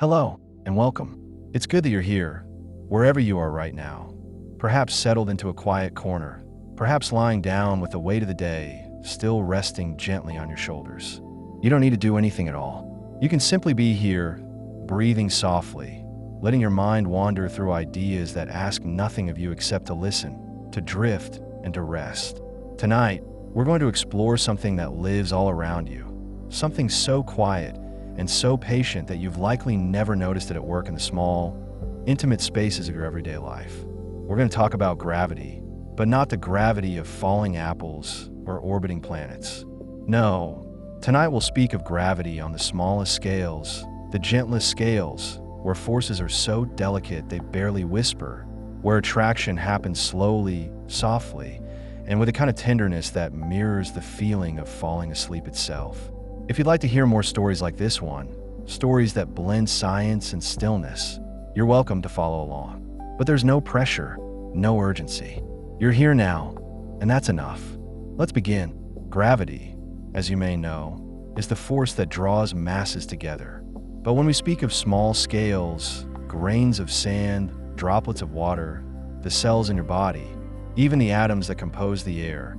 Hello, and welcome. It's good that you're here, wherever you are right now. Perhaps settled into a quiet corner, perhaps lying down with the weight of the day still resting gently on your shoulders. You don't need to do anything at all. You can simply be here, breathing softly, letting your mind wander through ideas that ask nothing of you except to listen, to drift, and to rest. Tonight, we're going to explore something that lives all around you, something so quiet and so patient that you've likely never noticed it at work in the small, intimate spaces of your everyday life. We're going to talk about gravity, but not the gravity of falling apples or orbiting planets. No, tonight we'll speak of gravity on the smallest scales, the gentlest scales, where forces are so delicate they barely whisper, where attraction happens slowly, softly, and with a kind of tenderness that mirrors the feeling of falling asleep itself. If you'd like to hear more stories like this one, stories that blend science and stillness, you're welcome to follow along. But there's no pressure, no urgency. You're here now, and that's enough. Let's begin. Gravity, as you may know, is the force that draws masses together. But when we speak of small scales, grains of sand, droplets of water, the cells in your body, even the atoms that compose the air,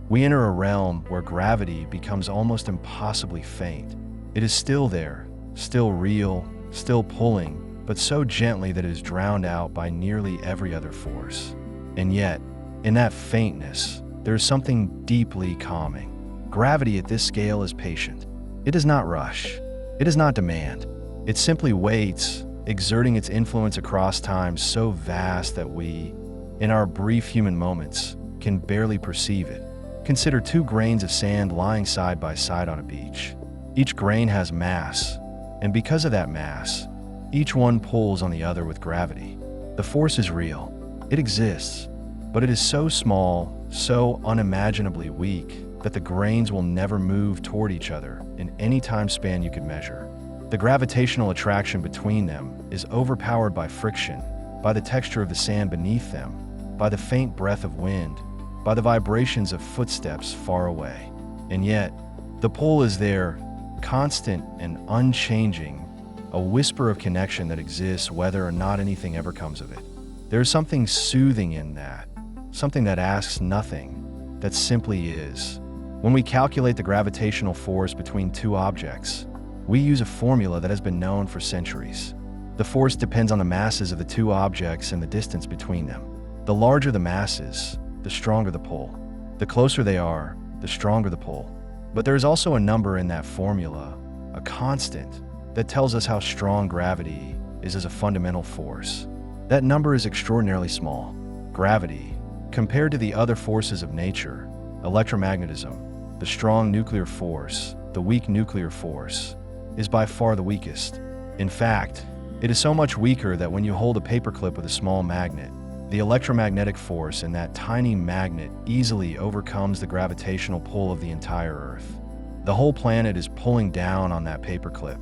we enter a realm where gravity becomes almost impossibly faint. It is still there, still real, still pulling, but so gently that it is drowned out by nearly every other force. And yet, in that faintness, there is something deeply calming. Gravity at this scale is patient. It does not rush. It does not demand. It simply waits, exerting its influence across time so vast that we, in our brief human moments, can barely perceive it. Consider two grains of sand lying side by side on a beach. Each grain has mass, and because of that mass, each one pulls on the other with gravity. The force is real. It exists, but it is so small, so unimaginably weak, that the grains will never move toward each other in any time span you could measure. The gravitational attraction between them is overpowered by friction, by the texture of the sand beneath them, by the faint breath of wind, by the vibrations of footsteps far away. And yet, the pull is there, constant and unchanging, a whisper of connection that exists whether or not anything ever comes of it. There's something soothing in that, something that asks nothing, that simply is. When we calculate the gravitational force between two objects, we use a formula that has been known for centuries. The force depends on the masses of the two objects and the distance between them. The larger the masses, the stronger the pull. The closer they are, the stronger the pull. But there is also a number in that formula, a constant, that tells us how strong gravity is as a fundamental force. That number is extraordinarily small. Gravity, compared to the other forces of nature, electromagnetism, the strong nuclear force, the weak nuclear force, is by far the weakest. In fact, it is so much weaker that when you hold a paperclip with a small magnet, the electromagnetic force in that tiny magnet easily overcomes the gravitational pull of the entire Earth. The whole planet is pulling down on that paperclip,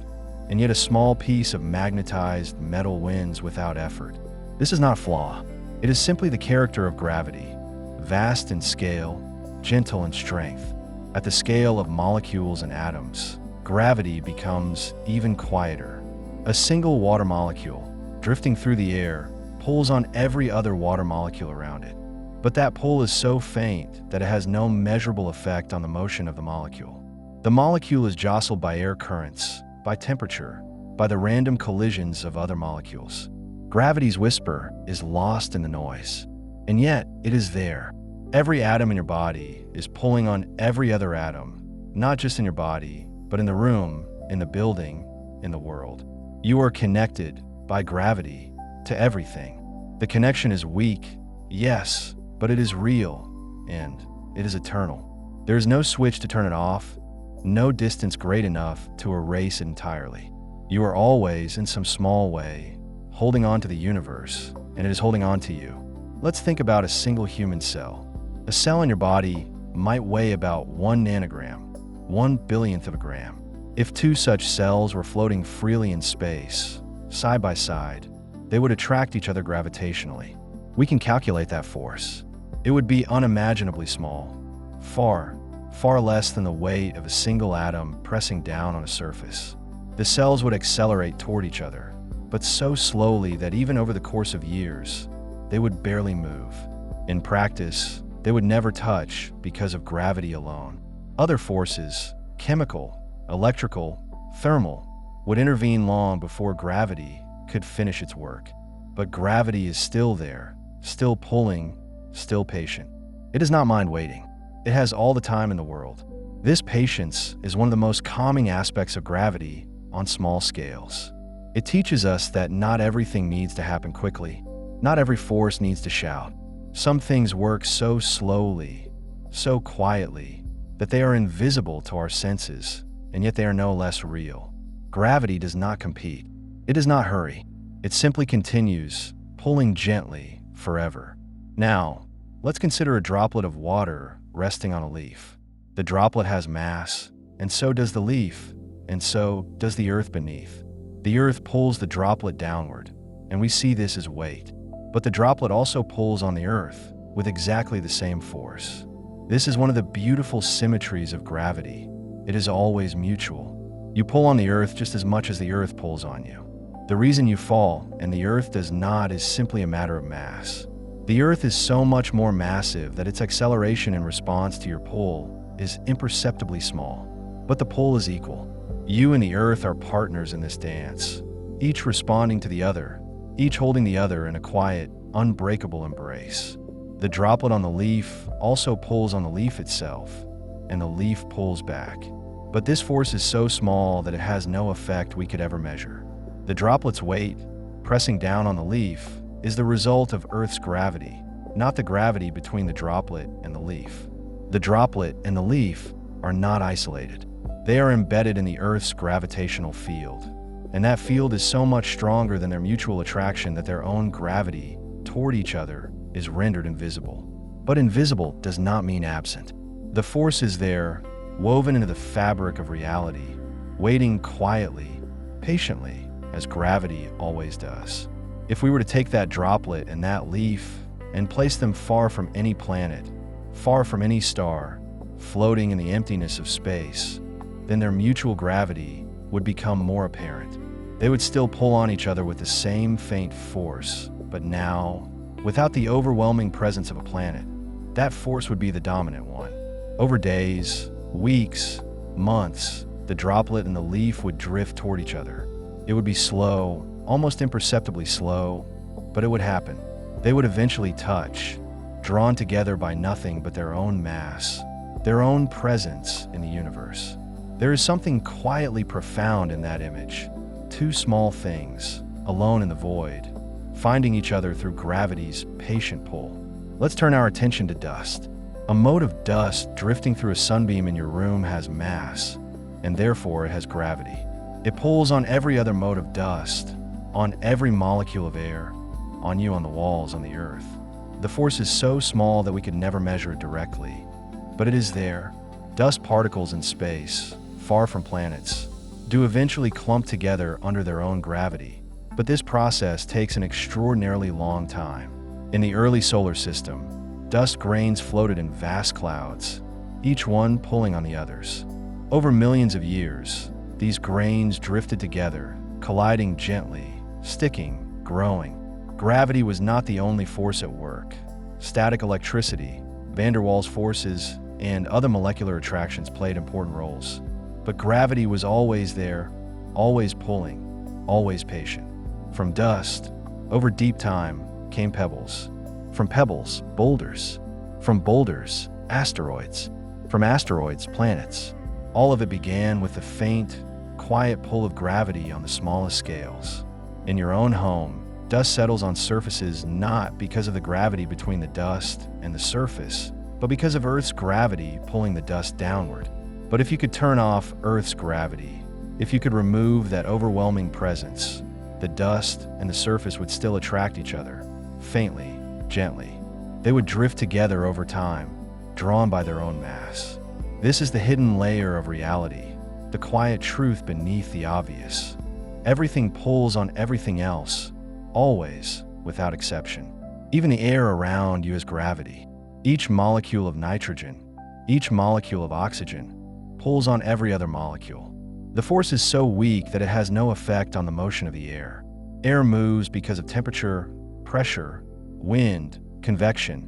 and yet a small piece of magnetized metal wins without effort. This is not a flaw. It is simply the character of gravity, vast in scale, gentle in strength. At the scale of molecules and atoms, gravity becomes even quieter. A single water molecule, drifting through the air, pulls on every other water molecule around it. But that pull is so faint that it has no measurable effect on the motion of the molecule. The molecule is jostled by air currents, by temperature, by the random collisions of other molecules. Gravity's whisper is lost in the noise, and yet it is there. Every atom in your body is pulling on every other atom, not just in your body, but in the room, in the building, in the world. You are connected by gravity to everything. The connection is weak, yes, but it is real, and it is eternal. There is no switch to turn it off, no distance great enough to erase it entirely. You are always, in some small way, holding on to the universe, and it is holding on to you. Let's think about a single human cell. A cell in your body might weigh about 1 nanogram, 1/1000th of a gram. If two such cells were floating freely in space, side by side, they would attract each other gravitationally. We can calculate that force. It would be unimaginably small, far, far less than the weight of a single atom pressing down on a surface. The cells would accelerate toward each other, but so slowly that even over the course of years, they would barely move. In practice, they would never touch because of gravity alone. Other forces, chemical, electrical, thermal, would intervene long before gravity could finish its work. But gravity is still there, still pulling, still patient. It does not mind waiting. It has all the time in the world. This patience is one of the most calming aspects of gravity on small scales. It teaches us that not everything needs to happen quickly. Not every force needs to shout. Some things work so slowly, so quietly, that they are invisible to our senses, and yet they are no less real. Gravity does not compete. It does not hurry. It simply continues, pulling gently, forever. Now, let's consider a droplet of water resting on a leaf. The droplet has mass, and so does the leaf, and so does the earth beneath. The earth pulls the droplet downward, and we see this as weight. But the droplet also pulls on the earth with exactly the same force. This is one of the beautiful symmetries of gravity. It is always mutual. You pull on the earth just as much as the earth pulls on you. The reason you fall and the earth does not is simply a matter of mass. The earth is so much more massive that its acceleration in response to your pull is imperceptibly small. But the pull is equal. You and the earth are partners in this dance, each responding to the other, each holding the other in a quiet, unbreakable embrace. The droplet on the leaf also pulls on the leaf itself, and the leaf pulls back. But this force is so small that it has no effect we could ever measure. The droplet's weight, pressing down on the leaf, is the result of Earth's gravity, not the gravity between the droplet and the leaf. The droplet and the leaf are not isolated. They are embedded in the Earth's gravitational field, and that field is so much stronger than their mutual attraction that their own gravity toward each other is rendered invisible. But invisible does not mean absent. The force is there, woven into the fabric of reality, waiting quietly, patiently, as gravity always does. If we were to take that droplet and that leaf and place them far from any planet, far from any star, floating in the emptiness of space, then their mutual gravity would become more apparent. They would still pull on each other with the same faint force, but now, without the overwhelming presence of a planet, that force would be the dominant one. Over days, weeks, months, the droplet and the leaf would drift toward each other. It would be slow, almost imperceptibly slow, but it would happen. They would eventually touch, drawn together by nothing but their own mass, their own presence in the universe. There is something quietly profound in that image. Two small things, alone in the void, finding each other through gravity's patient pull. Let's turn our attention to dust. A mote of dust drifting through a sunbeam in your room has mass, and therefore it has gravity. It pulls on every other mote of dust, on every molecule of air, on you, on the walls, on the earth. The force is so small that we could never measure it directly, but it is there. Dust particles in space, far from planets, do eventually clump together under their own gravity, but this process takes an extraordinarily long time. In the early solar system, dust grains floated in vast clouds, each one pulling on the others. Over millions of years, these grains drifted together, colliding gently, sticking, growing. Gravity was not the only force at work. Static electricity, van der Waals forces, and other molecular attractions played important roles. But gravity was always there, always pulling, always patient. From dust, over deep time, came pebbles. From pebbles, boulders. From boulders, asteroids. From asteroids, planets. All of it began with the faint, quiet pull of gravity on the smallest scales. In your own home, dust settles on surfaces not because of the gravity between the dust and the surface, but because of Earth's gravity pulling the dust downward. But if you could turn off Earth's gravity, if you could remove that overwhelming presence, the dust and the surface would still attract each other, faintly, gently. They would drift together over time, drawn by their own mass. This is the hidden layer of reality, the quiet truth beneath the obvious. Everything pulls on everything else, always, without exception. Even the air around you is gravity. Each molecule of nitrogen, each molecule of oxygen, pulls on every other molecule. The force is so weak that it has no effect on the motion of the air. Air moves because of temperature, pressure, wind, convection,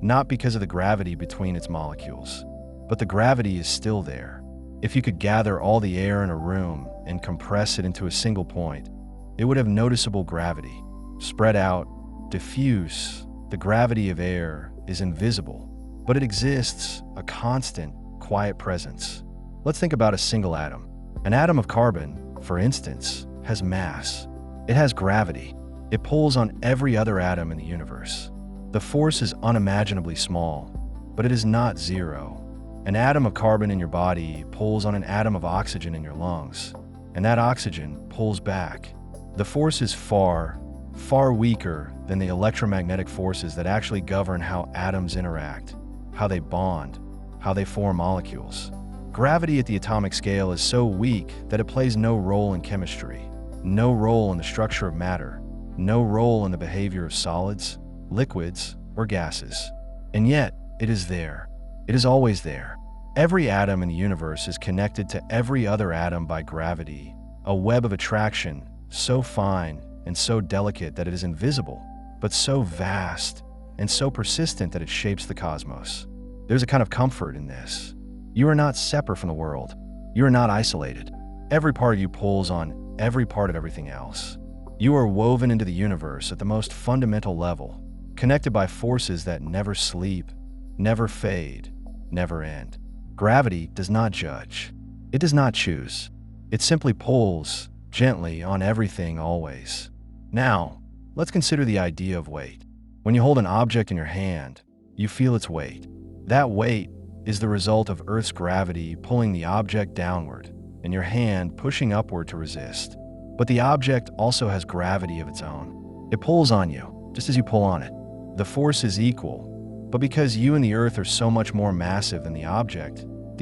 not because of the gravity between its molecules. But the gravity is still there. If you could gather all the air in a room and compress it into a single point, it would have noticeable gravity. Spread out, diffuse, the gravity of air is invisible, but it exists, a constant, quiet presence. Let's think about a single atom. An atom of carbon, for instance, has mass. It has gravity. It pulls on every other atom in the universe. The force is unimaginably small, but it is not zero. An atom of carbon in your body pulls on an atom of oxygen in your lungs, and that oxygen pulls back. The force is far, far weaker than the electromagnetic forces that actually govern how atoms interact, how they bond, how they form molecules. Gravity at the atomic scale is so weak that it plays no role in chemistry, no role in the structure of matter, no role in the behavior of solids, liquids, or gases. And yet, it is there. It is always there. Every atom in the universe is connected to every other atom by gravity, a web of attraction so fine and so delicate that it is invisible, but so vast and so persistent that it shapes the cosmos. There's a kind of comfort in this. You are not separate from the world. You are not isolated. Every part of you pulls on every part of everything else. You are woven into the universe at the most fundamental level, connected by forces that never sleep, never fade, never end. Gravity does not judge. It does not choose. It simply pulls gently on everything always. Now, let's consider the idea of weight. When you hold an object in your hand, you feel its weight. That weight is the result of Earth's gravity pulling the object downward and your hand pushing upward to resist. But the object also has gravity of its own. It pulls on you, just as you pull on it. The force is equal, but because you and the Earth are so much more massive than the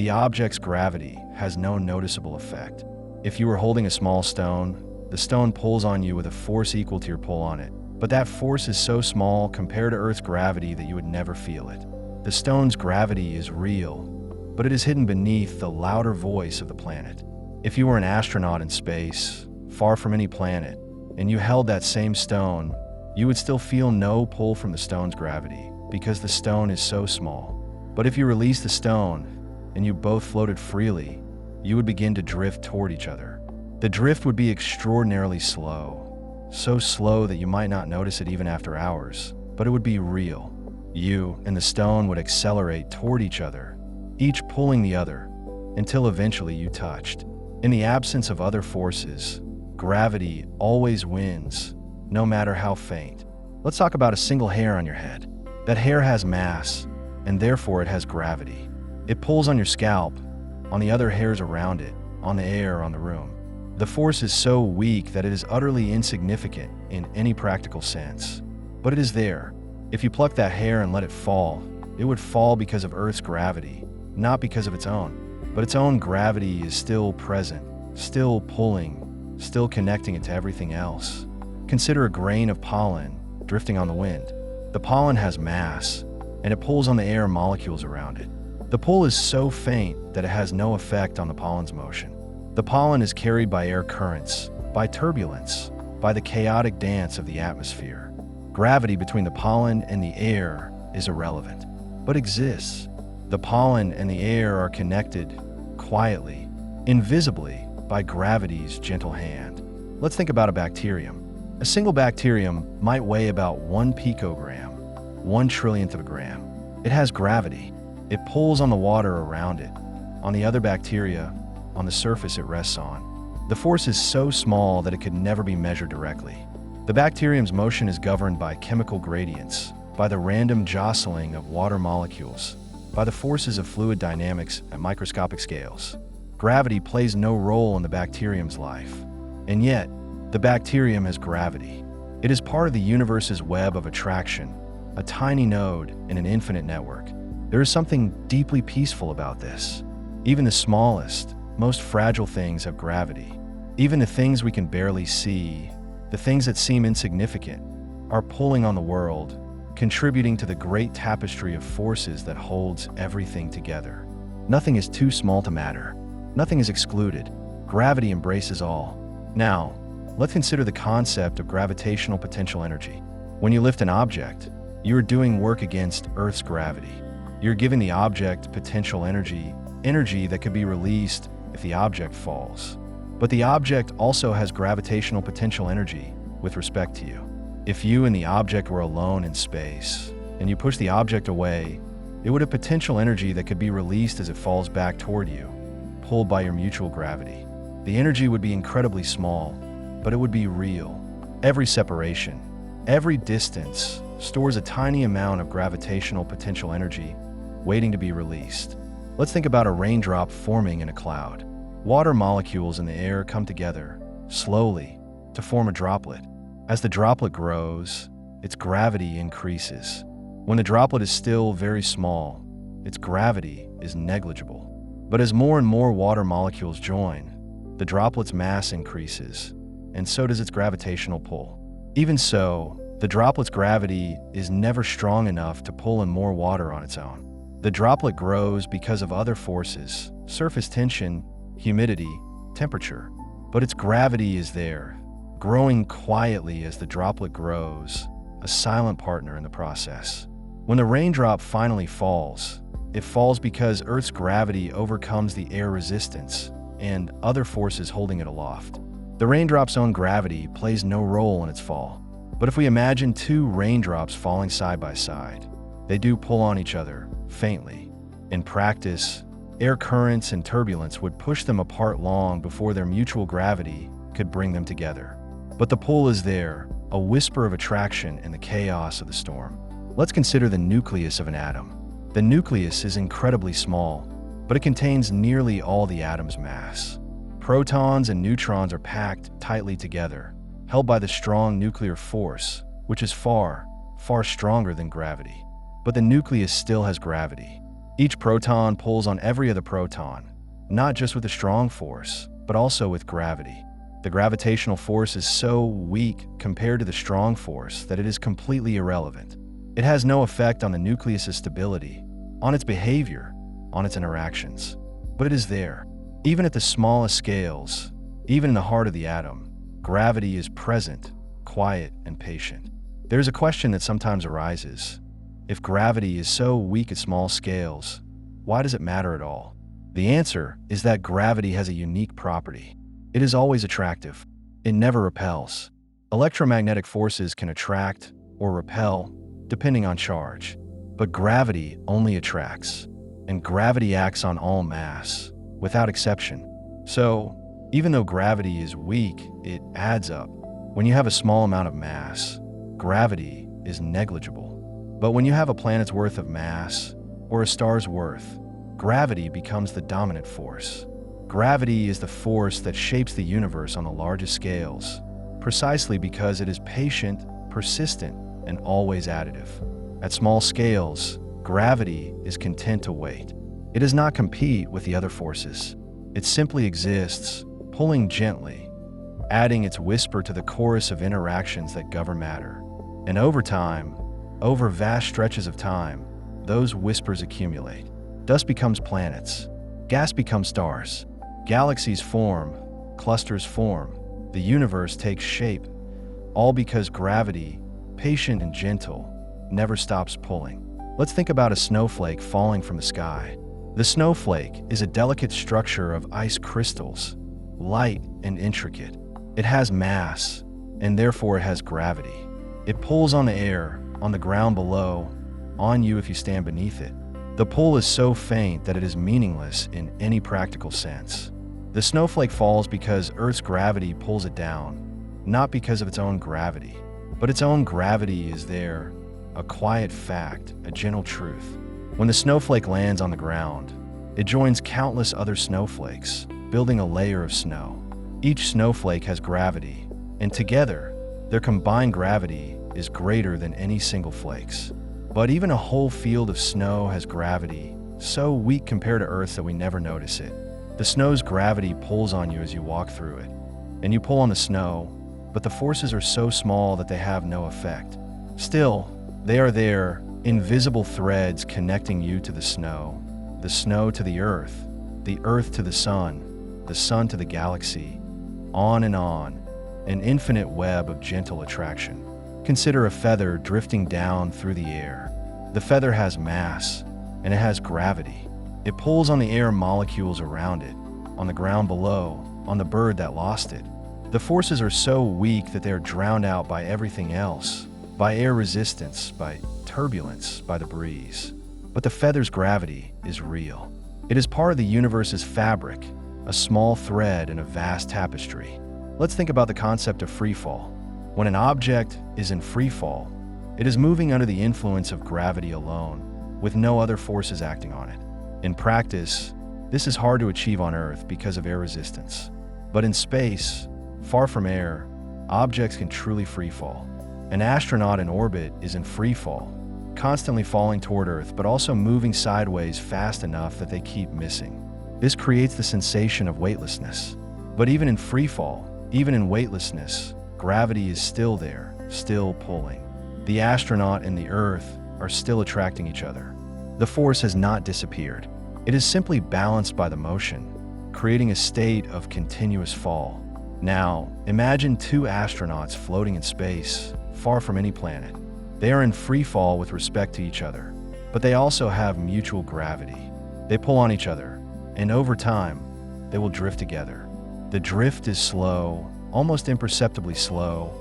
object's gravity has no noticeable effect. If you were holding a small stone, the stone pulls on you with a force equal to your pull on it, but that force is so small compared to Earth's gravity that you would never feel it. The stone's gravity is real, but it is hidden beneath the louder voice of the planet. If you were an astronaut in space, far from any planet, and you held that same stone, you would still feel no pull from the stone's gravity because the stone is so small. But if you release the stone and you both floated freely, you would begin to drift toward each other. The drift would be extraordinarily slow, so slow that you might not notice it even after hours, but it would be real. You and the stone would accelerate toward each other, each pulling the other, until eventually you touched. In the absence of other forces, gravity always wins, no matter how faint. Let's talk about a single hair on your head. That hair has mass, and therefore it has gravity. It pulls on your scalp, on the other hairs around it, on the air, on the room. The force is so weak that it is utterly insignificant in any practical sense. But it is there. If you pluck that hair and let it fall, it would fall because of Earth's gravity, not because of its own. But its own gravity is still present, still pulling, still connecting it to everything else. Consider a grain of pollen drifting on the wind. The pollen has mass, and it pulls on the air molecules around it. The pull is so faint that it has no effect on the pollen's motion. The pollen is carried by air currents, by turbulence, by the chaotic dance of the atmosphere. Gravity between the pollen and the air is irrelevant, but exists. The pollen and the air are connected, quietly, invisibly, by gravity's gentle hand. Let's think about a bacterium. A single bacterium might weigh about 1 picogram, 1/trillionth of a gram. It has gravity. It pulls on the water around it, on the other bacteria, on the surface it rests on. The force is so small that it could never be measured directly. The bacterium's motion is governed by chemical gradients, by the random jostling of water molecules, by the forces of fluid dynamics at microscopic scales. Gravity plays no role in the bacterium's life. And yet, the bacterium has gravity. It is part of the universe's web of attraction, a tiny node in an infinite network. There is something deeply peaceful about this. Even the smallest, most fragile things have gravity. Even the things we can barely see, the things that seem insignificant, are pulling on the world, contributing to the great tapestry of forces that holds everything together. Nothing is too small to matter. Nothing is excluded. Gravity embraces all. Now, let's consider the concept of gravitational potential energy. When you lift an object, you are doing work against Earth's gravity. You're giving the object potential energy, energy that could be released if the object falls. But the object also has gravitational potential energy with respect to you. If you and the object were alone in space, and you push the object away, it would have potential energy that could be released as it falls back toward you, pulled by your mutual gravity. The energy would be incredibly small, but it would be real. Every separation, every distance stores a tiny amount of gravitational potential energy waiting to be released. Let's think about a raindrop forming in a cloud. Water molecules in the air come together, slowly, to form a droplet. As the droplet grows, its gravity increases. When the droplet is still very small, its gravity is negligible. But as more and more water molecules join, the droplet's mass increases, and so does its gravitational pull. Even so, the droplet's gravity is never strong enough to pull in more water on its own. The droplet grows because of other forces, surface tension, humidity, temperature. But its gravity is there, growing quietly as the droplet grows, a silent partner in the process. When the raindrop finally falls, it falls because Earth's gravity overcomes the air resistance and other forces holding it aloft. The raindrop's own gravity plays no role in its fall. But if we imagine two raindrops falling side by side, they do pull on each other, faintly. In practice, air currents and turbulence would push them apart long before their mutual gravity could bring them together. But the pull is there, a whisper of attraction in the chaos of the storm. Let's consider the nucleus of an atom. The nucleus is incredibly small, but it contains nearly all the atom's mass. Protons and neutrons are packed tightly together, held by the strong nuclear force, which is far, far stronger than gravity. But the nucleus still has gravity. Each proton pulls on every other proton, not just with a strong force, but also with gravity. The gravitational force is so weak compared to the strong force that it is completely irrelevant. It has no effect on the nucleus's stability, on its behavior, on its interactions. But it is there. Even at the smallest scales, even in the heart of the atom, gravity is present, quiet, and patient. There's a question that sometimes arises. If gravity is so weak at small scales, why does it matter at all? The answer is that gravity has a unique property. It is always attractive. It never repels. Electromagnetic forces can attract or repel, depending on charge. But gravity only attracts, and gravity acts on all mass, without exception. So, even though gravity is weak, it adds up. When you have a small amount of mass, gravity is negligible. But when you have a planet's worth of mass, or a star's worth, gravity becomes the dominant force. Gravity is the force that shapes the universe on the largest scales, precisely because it is patient, persistent, and always additive. At small scales, gravity is content to wait. It does not compete with the other forces. It simply exists, pulling gently, adding its whisper to the chorus of interactions that govern matter. And over time, over vast stretches of time, those whispers accumulate. Dust becomes planets, gas becomes stars, galaxies form, clusters form, the universe takes shape, all because gravity, patient and gentle, never stops pulling. Let's think about a snowflake falling from the sky. The snowflake is a delicate structure of ice crystals, light and intricate. It has mass, and therefore it has gravity. It pulls on the air, on the ground below, on you if you stand beneath it. The pull is so faint that it is meaningless in any practical sense. The snowflake falls because Earth's gravity pulls it down, not because of its own gravity. But its own gravity is there, a quiet fact, a gentle truth. When the snowflake lands on the ground, it joins countless other snowflakes, building a layer of snow. Each snowflake has gravity, and together, their combined gravity is greater than any single flake's. But even a whole field of snow has gravity, so weak compared to Earth's that we never notice it. The snow's gravity pulls on you as you walk through it, and you pull on the snow, but the forces are so small that they have no effect. Still, they are there, invisible threads connecting you to the snow to the earth to the sun, the sun to the galaxy, on, an infinite web of gentle attraction. Consider a feather drifting down through the air. The feather has mass, and it has gravity. It pulls on the air molecules around it, on the ground below, on the bird that lost it. The forces are so weak that they are drowned out by everything else, by air resistance, by turbulence, by the breeze. But the feather's gravity is real. It is part of the universe's fabric, a small thread in a vast tapestry. Let's think about the concept of freefall. When an object is in freefall, it is moving under the influence of gravity alone, with no other forces acting on it. In practice, this is hard to achieve on Earth because of air resistance. But in space, far from air, objects can truly freefall. An astronaut in orbit is in freefall, constantly falling toward Earth, but also moving sideways fast enough that they keep missing. This creates the sensation of weightlessness. But even in freefall, even in weightlessness, gravity is still there, still pulling. The astronaut and the Earth are still attracting each other. The force has not disappeared. It is simply balanced by the motion, creating a state of continuous fall. Now, imagine two astronauts floating in space, far from any planet. They are in free fall with respect to each other, but they also have mutual gravity. They pull on each other, and over time, they will drift together. The drift is slow, almost imperceptibly slow,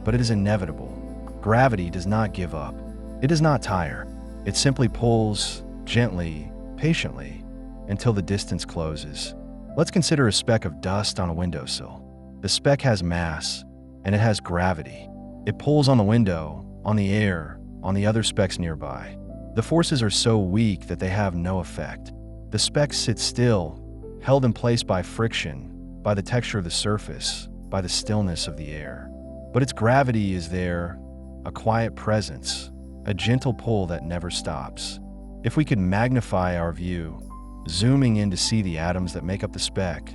but it is inevitable. Gravity does not give up. It does not tire. It simply pulls, gently, patiently, until the distance closes. Let's consider a speck of dust on a windowsill. The speck has mass, and it has gravity. It pulls on the window, on the air, on the other specks nearby. The forces are so weak that they have no effect. The speck sits still, held in place by friction, by the texture of the surface, by the stillness of the air. But its gravity is there, a quiet presence, a gentle pull that never stops. If we could magnify our view, zooming in to see the atoms that make up the speck,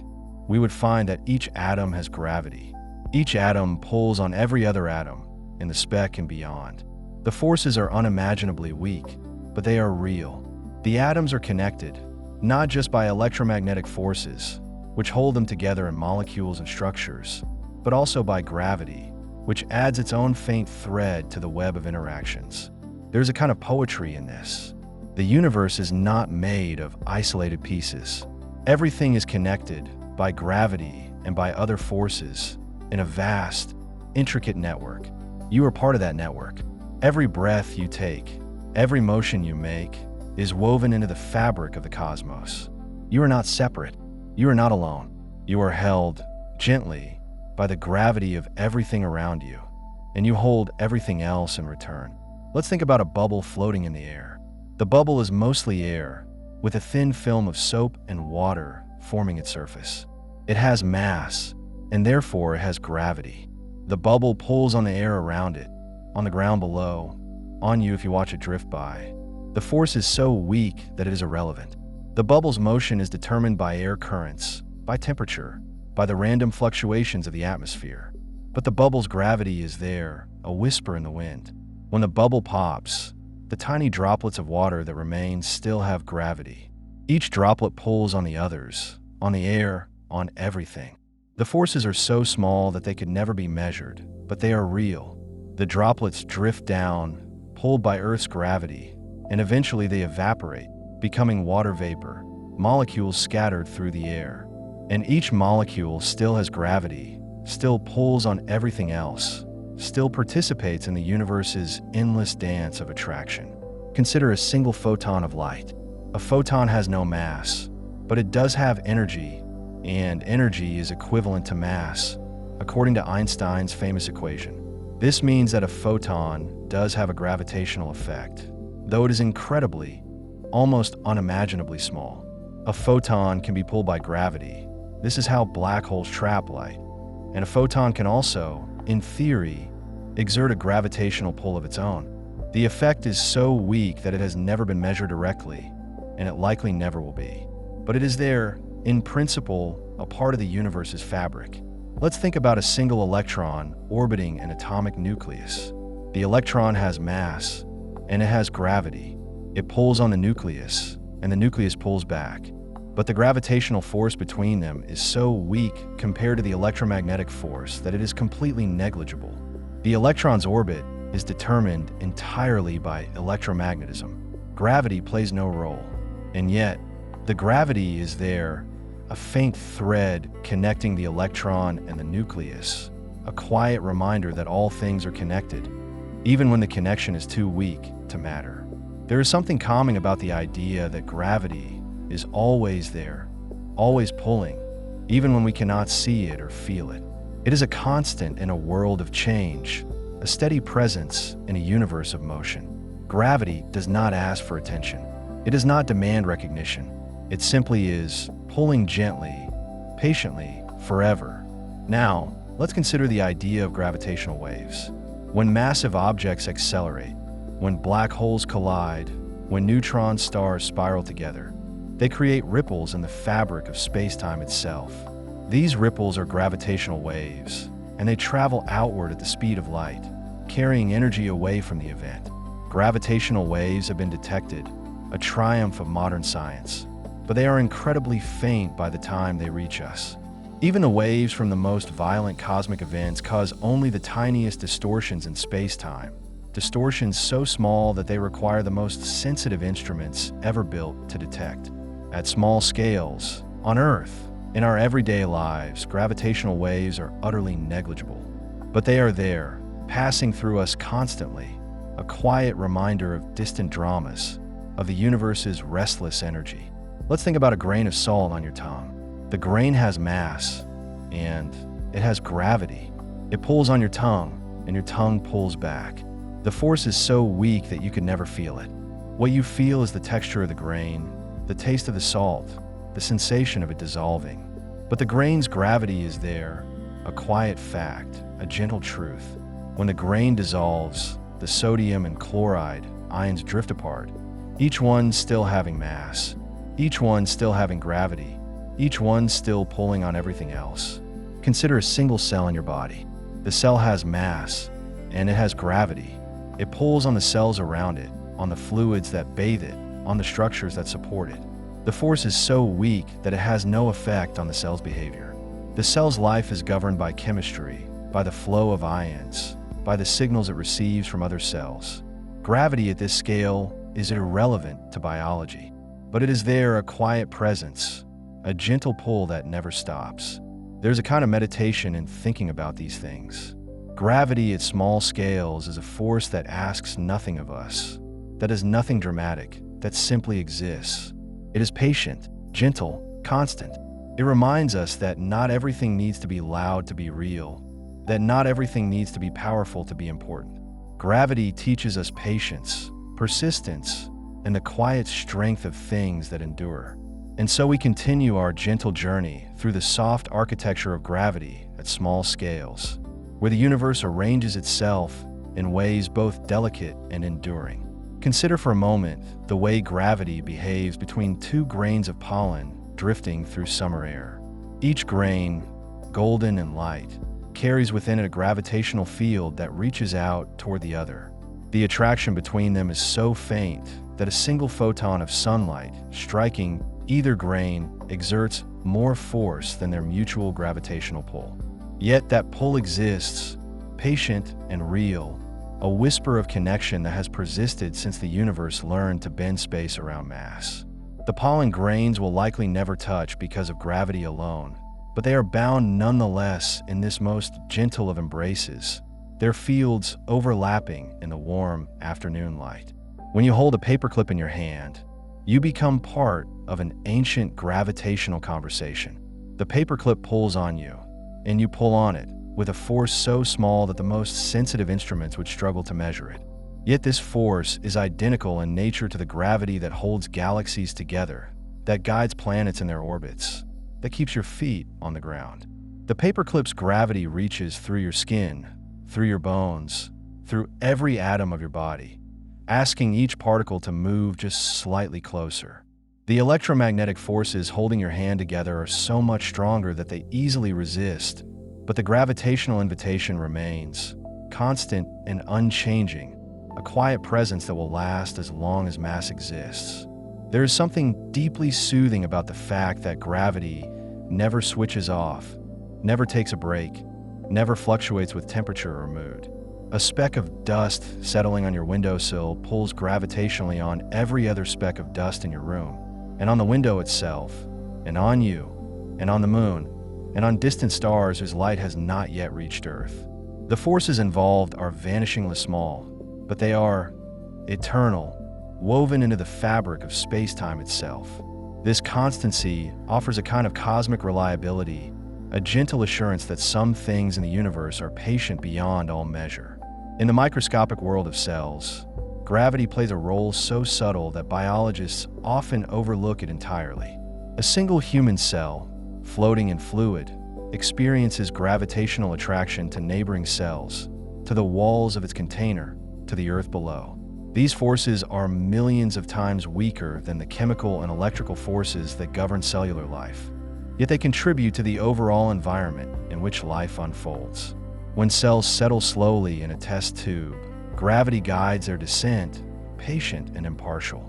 we would find that each atom has gravity. Each atom pulls on every other atom, in the speck and beyond. The forces are unimaginably weak, but they are real. The atoms are connected, not just by electromagnetic forces, which hold them together in molecules and structures, but also by gravity, which adds its own faint thread to the web of interactions. There's a kind of poetry in this. The universe is not made of isolated pieces. Everything is connected by gravity and by other forces in a vast, intricate network. You are part of that network. Every breath you take, every motion you make, is woven into the fabric of the cosmos. You are not separate. You are not alone. You are held, gently, by the gravity of everything around you, and you hold everything else in return. Let's think about a bubble floating in the air. The bubble is mostly air, with a thin film of soap and water forming its surface. It has mass, and therefore it has gravity. The bubble pulls on the air around it, on the ground below, on you if you watch it drift by. The force is so weak that it is irrelevant. The bubble's motion is determined by air currents, by temperature, by the random fluctuations of the atmosphere. But the bubble's gravity is there, a whisper in the wind. When the bubble pops, the tiny droplets of water that remain still have gravity. Each droplet pulls on the others, on the air, on everything. The forces are so small that they could never be measured, but they are real. The droplets drift down, pulled by Earth's gravity, and eventually they evaporate, becoming water vapor, molecules scattered through the air. And each molecule still has gravity, still pulls on everything else, still participates in the universe's endless dance of attraction. Consider a single photon of light. A photon has no mass, but it does have energy, and energy is equivalent to mass, according to Einstein's famous equation. This means that a photon does have a gravitational effect, though it is incredibly, almost unimaginably small. A photon can be pulled by gravity. This is how black holes trap light. And a photon can also, in theory, exert a gravitational pull of its own. The effect is so weak that it has never been measured directly, and it likely never will be. But it is there, in principle, a part of the universe's fabric. Let's think about a single electron orbiting an atomic nucleus. The electron has mass, and it has gravity. It pulls on the nucleus, and the nucleus pulls back. But the gravitational force between them is so weak compared to the electromagnetic force that it is completely negligible. The electron's orbit is determined entirely by electromagnetism. Gravity plays no role. And yet, the gravity is there, a faint thread connecting the electron and the nucleus, a quiet reminder that all things are connected, even when the connection is too weak to matter. There is something calming about the idea that gravity is always there, always pulling, even when we cannot see it or feel it. It is a constant in a world of change, a steady presence in a universe of motion. Gravity does not ask for attention. It does not demand recognition. It simply is, pulling gently, patiently, forever. Now, let's consider the idea of gravitational waves. When massive objects accelerate, when black holes collide, when neutron stars spiral together, they create ripples in the fabric of space-time itself. These ripples are gravitational waves, and they travel outward at the speed of light, carrying energy away from the event. Gravitational waves have been detected, a triumph of modern science, but they are incredibly faint by the time they reach us. Even the waves from the most violent cosmic events cause only the tiniest distortions in space-time, distortions so small that they require the most sensitive instruments ever built to detect. At small scales, on Earth, in our everyday lives, gravitational waves are utterly negligible. But they are there, passing through us constantly, a quiet reminder of distant dramas, of the universe's restless energy. Let's think about a grain of salt on your tongue. The grain has mass, and it has gravity. It pulls on your tongue, and your tongue pulls back. The force is so weak that you could never feel it. What you feel is the texture of the grain, the taste of the salt, the sensation of it dissolving. But the grain's gravity is there, a quiet fact, a gentle truth. When the grain dissolves, the sodium and chloride ions drift apart, each one still having mass, each one still having gravity, each one still pulling on everything else. Consider a single cell in your body. The cell has mass, and it has gravity. It pulls on the cells around it, on the fluids that bathe it, on the structures that support it. The force is so weak that it has no effect on the cell's behavior. The cell's life is governed by chemistry, by the flow of ions, by the signals it receives from other cells. Gravity at this scale is irrelevant to biology, but it is there, a quiet presence, a gentle pull that never stops. There's a kind of meditation in thinking about these things. Gravity at small scales is a force that asks nothing of us, that is nothing dramatic, that simply exists. It is patient, gentle, constant. It reminds us that not everything needs to be loud to be real, that not everything needs to be powerful to be important. Gravity teaches us patience, persistence, and the quiet strength of things that endure. And so we continue our gentle journey through the soft architecture of gravity at small scales, where the universe arranges itself in ways both delicate and enduring. Consider for a moment the way gravity behaves between two grains of pollen drifting through summer air. Each grain, golden and light, carries within it a gravitational field that reaches out toward the other. The attraction between them is so faint that a single photon of sunlight striking either grain exerts more force than their mutual gravitational pull. Yet that pull exists, patient and real, a whisper of connection that has persisted since the universe learned to bend space around mass. The pollen grains will likely never touch because of gravity alone, but they are bound nonetheless in this most gentle of embraces, their fields overlapping in the warm afternoon light. When you hold a paperclip in your hand, you become part of an ancient gravitational conversation. The paperclip pulls on you, and you pull on it, with a force so small that the most sensitive instruments would struggle to measure it. Yet this force is identical in nature to the gravity that holds galaxies together, that guides planets in their orbits, that keeps your feet on the ground. The paperclip's gravity reaches through your skin, through your bones, through every atom of your body, asking each particle to move just slightly closer. The electromagnetic forces holding your hand together are so much stronger that they easily resist, but the gravitational invitation remains, constant and unchanging, a quiet presence that will last as long as mass exists. There is something deeply soothing about the fact that gravity never switches off, never takes a break, never fluctuates with temperature or mood. A speck of dust settling on your windowsill pulls gravitationally on every other speck of dust in your room, and on the window itself, and on you, and on the moon, and on distant stars whose light has not yet reached Earth. The forces involved are vanishingly small, but they are eternal, woven into the fabric of space-time itself. This constancy offers a kind of cosmic reliability, a gentle assurance that some things in the universe are patient beyond all measure. In the microscopic world of cells, gravity plays a role so subtle that biologists often overlook it entirely. A single human cell, floating in fluid, experiences gravitational attraction to neighboring cells, to the walls of its container, to the earth below. These forces are millions of times weaker than the chemical and electrical forces that govern cellular life. Yet they contribute to the overall environment in which life unfolds. When cells settle slowly in a test tube, gravity guides their descent, patient and impartial.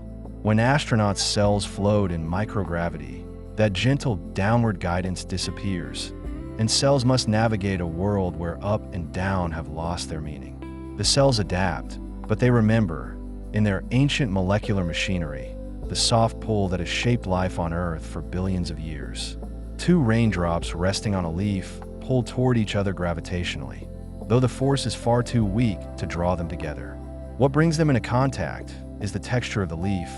When astronauts' cells float in microgravity, that gentle downward guidance disappears, and cells must navigate a world where up and down have lost their meaning. The cells adapt, but they remember, in their ancient molecular machinery, the soft pull that has shaped life on Earth for billions of years. Two raindrops resting on a leaf pull toward each other gravitationally, though the force is far too weak to draw them together. What brings them into contact is the texture of the leaf,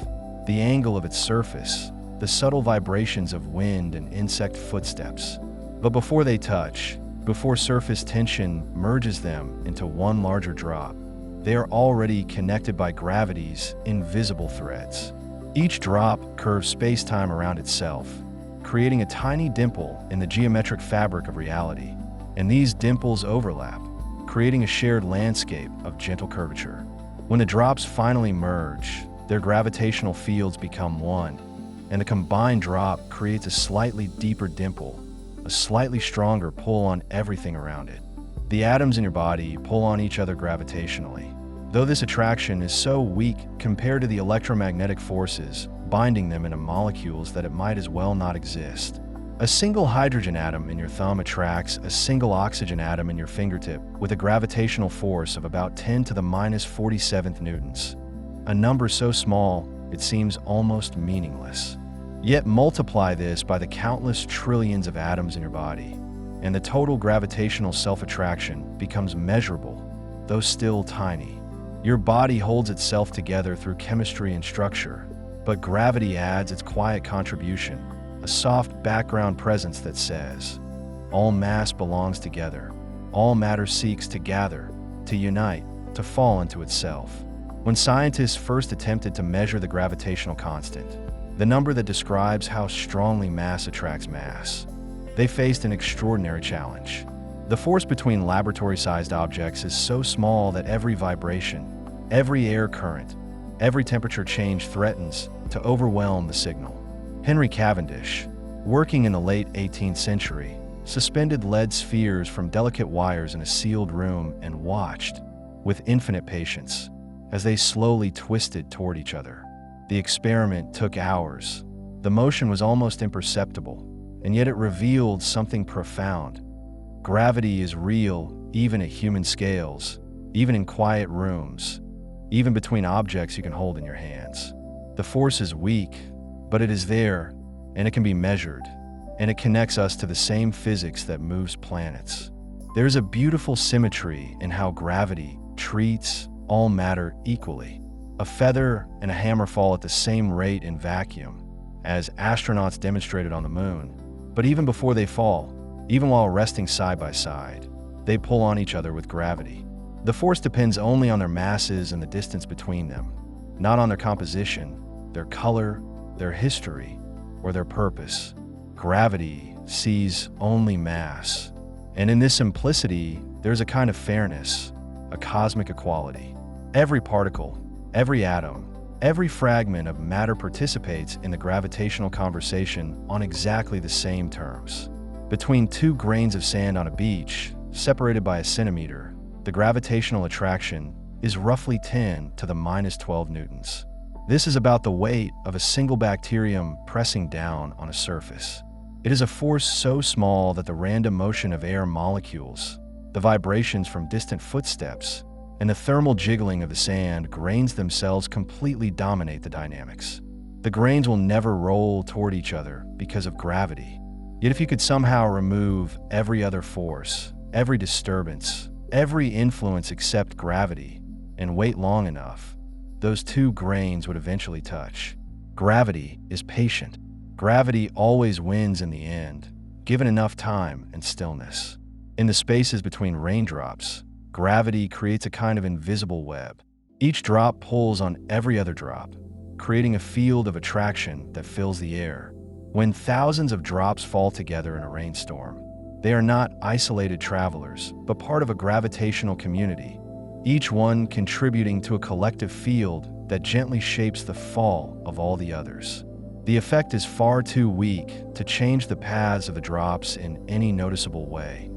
the angle of its surface, the subtle vibrations of wind and insect footsteps. But before they touch, before surface tension merges them into one larger drop, they are already connected by gravity's invisible threads. Each drop curves space-time around itself, creating a tiny dimple in the geometric fabric of reality, and these dimples overlap, creating a shared landscape of gentle curvature. When the drops finally merge, their gravitational fields become one, and the combined drop creates a slightly deeper dimple, a slightly stronger pull on everything around it. The atoms in your body pull on each other gravitationally, though this attraction is so weak compared to the electromagnetic forces binding them into molecules that it might as well not exist. A single hydrogen atom in your thumb attracts a single oxygen atom in your fingertip with a gravitational force of about 10 to the minus 47th newtons, a number so small it seems almost meaningless. Yet multiply this by the countless trillions of atoms in your body, and the total gravitational self-attraction becomes measurable, though still tiny. Your body holds itself together through chemistry and structure, but gravity adds its quiet contribution, a soft background presence that says, all mass belongs together, all matter seeks to gather, to unite, to fall into itself. When scientists first attempted to measure the gravitational constant, the number that describes how strongly mass attracts mass, they faced an extraordinary challenge. The force between laboratory-sized objects is so small that every vibration, every air current, every temperature change threatens to overwhelm the signal. Henry Cavendish, working in the late 18th century, suspended lead spheres from delicate wires in a sealed room and watched, with infinite patience, as they slowly twisted toward each other. The experiment took hours. The motion was almost imperceptible, and yet it revealed something profound. Gravity is real even at human scales, even in quiet rooms, even between objects you can hold in your hands. The force is weak, but it is there, and it can be measured, and it connects us to the same physics that moves planets. There's a beautiful symmetry in how gravity treats all matter equally. A feather and a hammer fall at the same rate in vacuum, as astronauts demonstrated on the moon. But even before they fall, even while resting side by side, they pull on each other with gravity. The force depends only on their masses and the distance between them, not on their composition, their color, their history, or their purpose. Gravity sees only mass, and in this simplicity, there's a kind of fairness, a cosmic equality. Every particle, every atom, every fragment of matter participates in the gravitational conversation on exactly the same terms. Between two grains of sand on a beach, separated by a centimeter, the gravitational attraction is roughly 10 to the minus 12 newtons. This is about the weight of a single bacterium pressing down on a surface. It is a force so small that the random motion of air molecules, the vibrations from distant footsteps, and the thermal jiggling of the sand grains themselves completely dominate the dynamics. The grains will never roll toward each other because of gravity. Yet if you could somehow remove every other force, every disturbance, every influence except gravity, and wait long enough, those two grains would eventually touch. Gravity is patient. Gravity always wins in the end, given enough time and stillness. In the spaces between raindrops, gravity creates a kind of invisible web. Each drop pulls on every other drop, creating a field of attraction that fills the air. When thousands of drops fall together in a rainstorm, they are not isolated travelers, but part of a gravitational community, each one contributing to a collective field that gently shapes the fall of all the others. The effect is far too weak to change the paths of the drops in any noticeable way.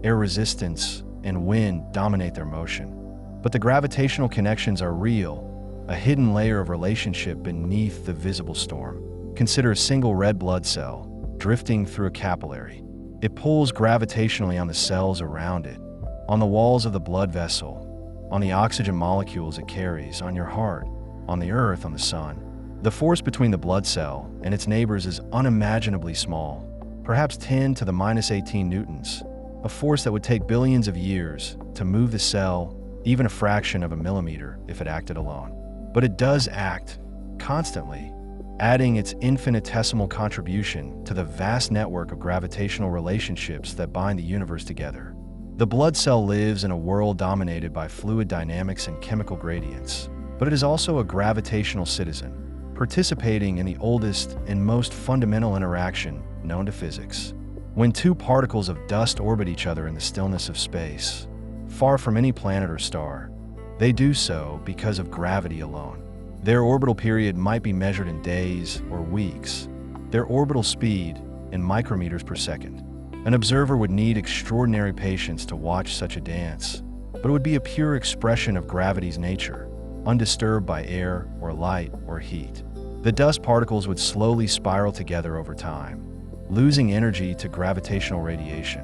Air resistance and wind dominate their motion. But the gravitational connections are real, a hidden layer of relationship beneath the visible storm. Consider a single red blood cell drifting through a capillary. It pulls gravitationally on the cells around it, on the walls of the blood vessel, on the oxygen molecules it carries, on your heart, on the earth, on the sun. The force between the blood cell and its neighbors is unimaginably small, perhaps 10 to the minus 18 newtons, a force that would take billions of years to move the cell, even a fraction of a millimeter if it acted alone. But it does act, constantly, adding its infinitesimal contribution to the vast network of gravitational relationships that bind the universe together. The blood cell lives in a world dominated by fluid dynamics and chemical gradients, but it is also a gravitational citizen, participating in the oldest and most fundamental interaction known to physics. When two particles of dust orbit each other in the stillness of space, far from any planet or star, they do so because of gravity alone. Their orbital period might be measured in days or weeks, their orbital speed in micrometers per second. An observer would need extraordinary patience to watch such a dance, but it would be a pure expression of gravity's nature, undisturbed by air or light or heat. The dust particles would slowly spiral together over time, losing energy to gravitational radiation.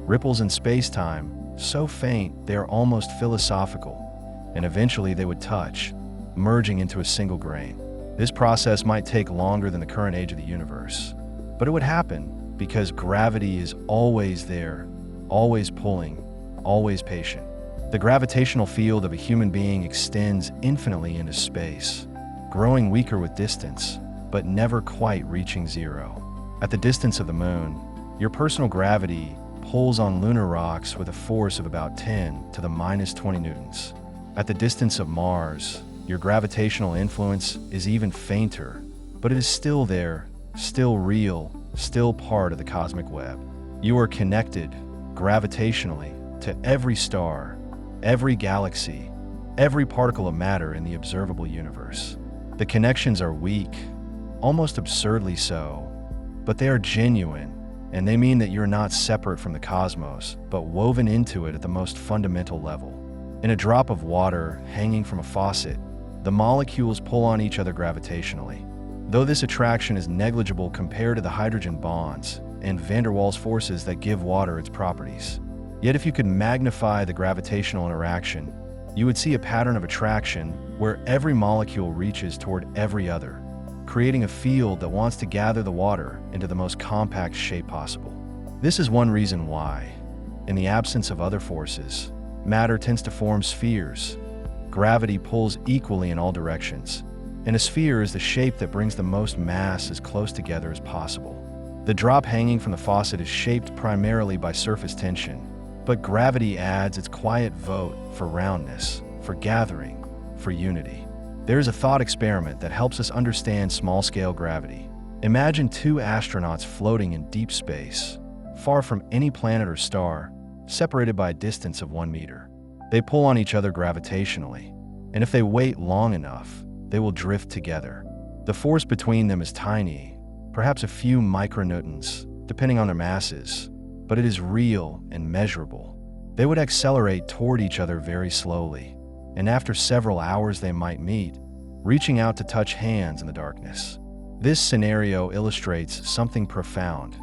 Ripples in space-time, so faint they are almost philosophical, and eventually they would touch, merging into a single grain. This process might take longer than the current age of the universe, but it would happen because gravity is always there, always pulling, always patient. The gravitational field of a human being extends infinitely into space, growing weaker with distance, but never quite reaching zero. At the distance of the moon, your personal gravity pulls on lunar rocks with a force of about 10 to the minus 20 newtons. At the distance of Mars, your gravitational influence is even fainter, but it is still there, still real, still part of the cosmic web. You are connected, gravitationally, to every star, every galaxy, every particle of matter in the observable universe. The connections are weak, almost absurdly so, but they are genuine, and they mean that you're not separate from the cosmos, but woven into it at the most fundamental level. In a drop of water hanging from a faucet, the molecules pull on each other gravitationally. Though this attraction is negligible compared to the hydrogen bonds and van der Waals forces that give water its properties. Yet if you could magnify the gravitational interaction, you would see a pattern of attraction where every molecule reaches toward every other, creating a field that wants to gather the water into the most compact shape possible. This is one reason why, in the absence of other forces, matter tends to form spheres. Gravity pulls equally in all directions, and a sphere is the shape that brings the most mass as close together as possible. The drop hanging from the faucet is shaped primarily by surface tension, but gravity adds its quiet vote for roundness, for gathering, for unity. There is a thought experiment that helps us understand small-scale gravity. Imagine two astronauts floating in deep space, far from any planet or star, separated by a distance of 1 meter. They pull on each other gravitationally, and if they wait long enough, they will drift together. The force between them is tiny, perhaps a few micronewtons, depending on their masses, but it is real and measurable. They would accelerate toward each other very slowly, and after several hours they might meet, reaching out to touch hands in the darkness. This scenario illustrates something profound.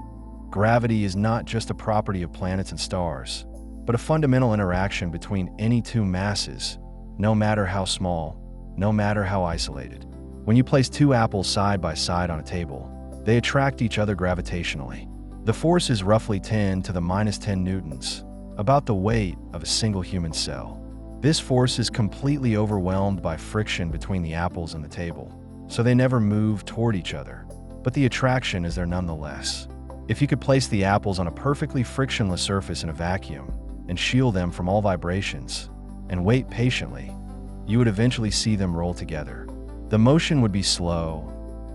Gravity is not just a property of planets and stars, but a fundamental interaction between any two masses, no matter how small, no matter how isolated. When you place two apples side by side on a table, they attract each other gravitationally. The force is roughly 10 to the minus 10 newtons, about the weight of a single human cell. This force is completely overwhelmed by friction between the apples and the table, so they never move toward each other, but the attraction is there nonetheless. If you could place the apples on a perfectly frictionless surface in a vacuum and shield them from all vibrations, and wait patiently, you would eventually see them roll together. The motion would be slow,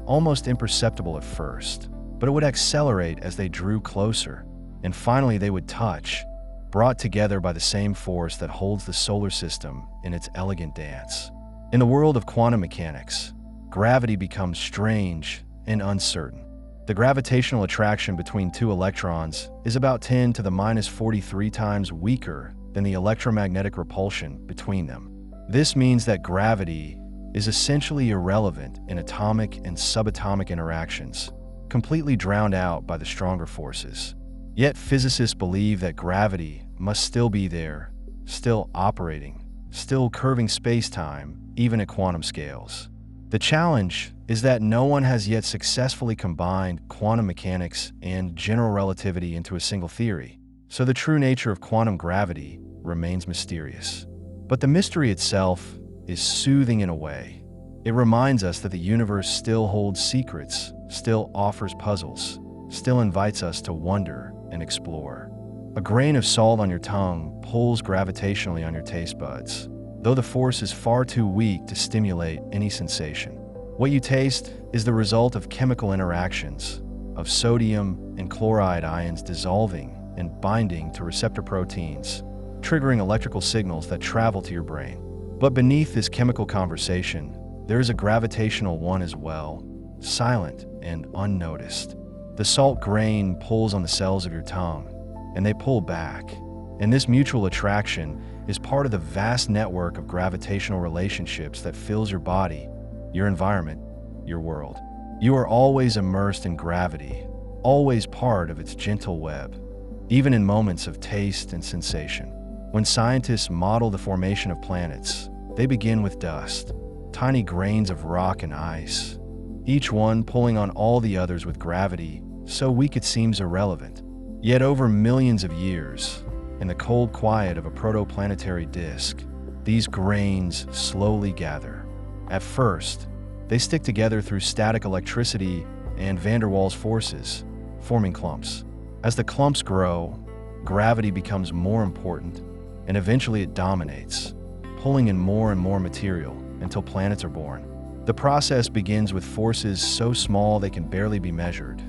almost imperceptible at first, but it would accelerate as they drew closer, and finally they would touch, brought together by the same force that holds the solar system in its elegant dance. In the world of quantum mechanics, gravity becomes strange and uncertain. The gravitational attraction between two electrons is about 10 to the minus 43 times weaker than the electromagnetic repulsion between them. This means that gravity is essentially irrelevant in atomic and subatomic interactions, completely drowned out by the stronger forces. Yet physicists believe that gravity must still be there, still operating, still curving space-time, even at quantum scales. The challenge is that no one has yet successfully combined quantum mechanics and general relativity into a single theory, so the true nature of quantum gravity remains mysterious. But the mystery itself is soothing in a way. It reminds us that the universe still holds secrets, still offers puzzles, still invites us to wonder and explore. A grain of salt on your tongue pulls gravitationally on your taste buds, though the force is far too weak to stimulate any sensation. What you taste is the result of chemical interactions, of sodium and chloride ions dissolving and binding to receptor proteins, triggering electrical signals that travel to your brain. But beneath this chemical conversation, there is a gravitational one as well, silent and unnoticed. The salt grain pulls on the cells of your tongue, and they pull back. And this mutual attraction is part of the vast network of gravitational relationships that fills your body, your environment, your world. You are always immersed in gravity, always part of its gentle web, even in moments of taste and sensation. When scientists model the formation of planets, they begin with dust, tiny grains of rock and ice, each one pulling on all the others with gravity so weak it seems irrelevant. Yet over millions of years, in the cold quiet of a protoplanetary disk, these grains slowly gather. At first, they stick together through static electricity and van der Waals forces, forming clumps. As the clumps grow, gravity becomes more important, and eventually it dominates, pulling in more and more material until planets are born. The process begins with forces so small they can barely be measured,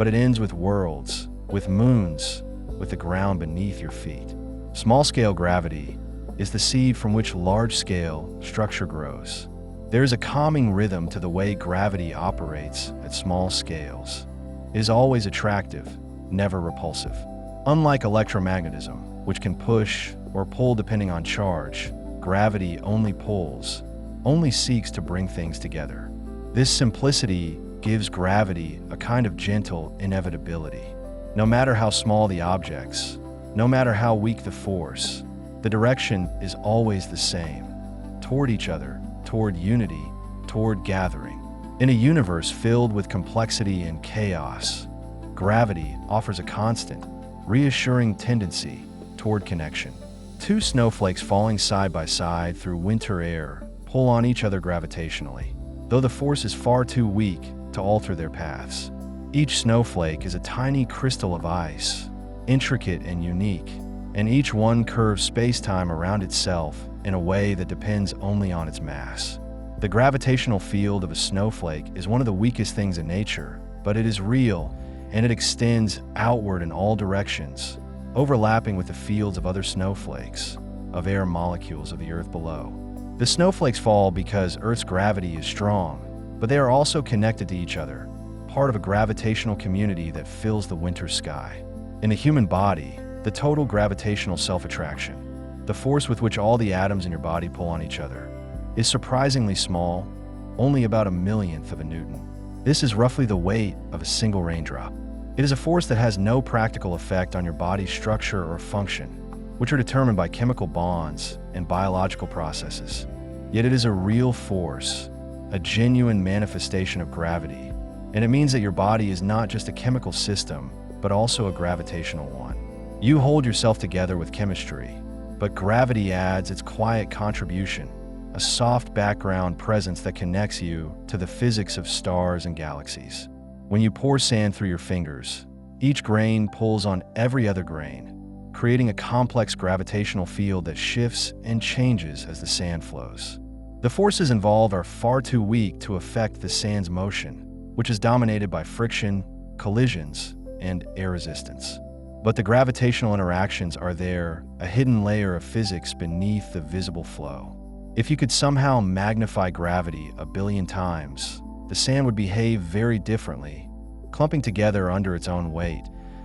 but it ends with worlds, with moons, with the ground beneath your feet. Small-scale gravity is the seed from which large-scale structure grows. There is a calming rhythm to the way gravity operates at small scales. It is always attractive, never repulsive. Unlike electromagnetism, which can push or pull depending on charge, gravity only pulls, only seeks to bring things together. This simplicity gives gravity a kind of gentle inevitability. No matter how small the objects, no matter how weak the force, the direction is always the same, toward each other, toward unity, toward gathering. In a universe filled with complexity and chaos, gravity offers a constant, reassuring tendency toward connection. Two snowflakes falling side by side through winter air pull on each other gravitationally, though the force is far too weak to alter their paths. Each snowflake is a tiny crystal of ice, intricate and unique, and each one curves space-time around itself in a way that depends only on its mass. The gravitational field of a snowflake is one of the weakest things in nature, but it is real, and it extends outward in all directions, overlapping with the fields of other snowflakes, of air molecules of the Earth below. The snowflakes fall because Earth's gravity is strong, but they are also connected to each other, part of a gravitational community that fills the winter sky. In the human body, the total gravitational self-attraction, the force with which all the atoms in your body pull on each other, is surprisingly small, only about a millionth of a Newton. This is roughly the weight of a single raindrop. It is a force that has no practical effect on your body's structure or function, which are determined by chemical bonds and biological processes. Yet it is a real force, a genuine manifestation of gravity, and it means that your body is not just a chemical system, but also a gravitational one. You hold yourself together with chemistry, but gravity adds its quiet contribution, a soft background presence that connects you to the physics of stars and galaxies. When you pour sand through your fingers, each grain pulls on every other grain, creating a complex gravitational field that shifts and changes as the sand flows. The forces involved are far too weak to affect the sand's motion, which is dominated by friction, collisions, and air resistance. But the gravitational interactions are there, a hidden layer of physics beneath the visible flow. If you could somehow magnify gravity 1 billion times, the sand would behave very differently, clumping together under its own weight,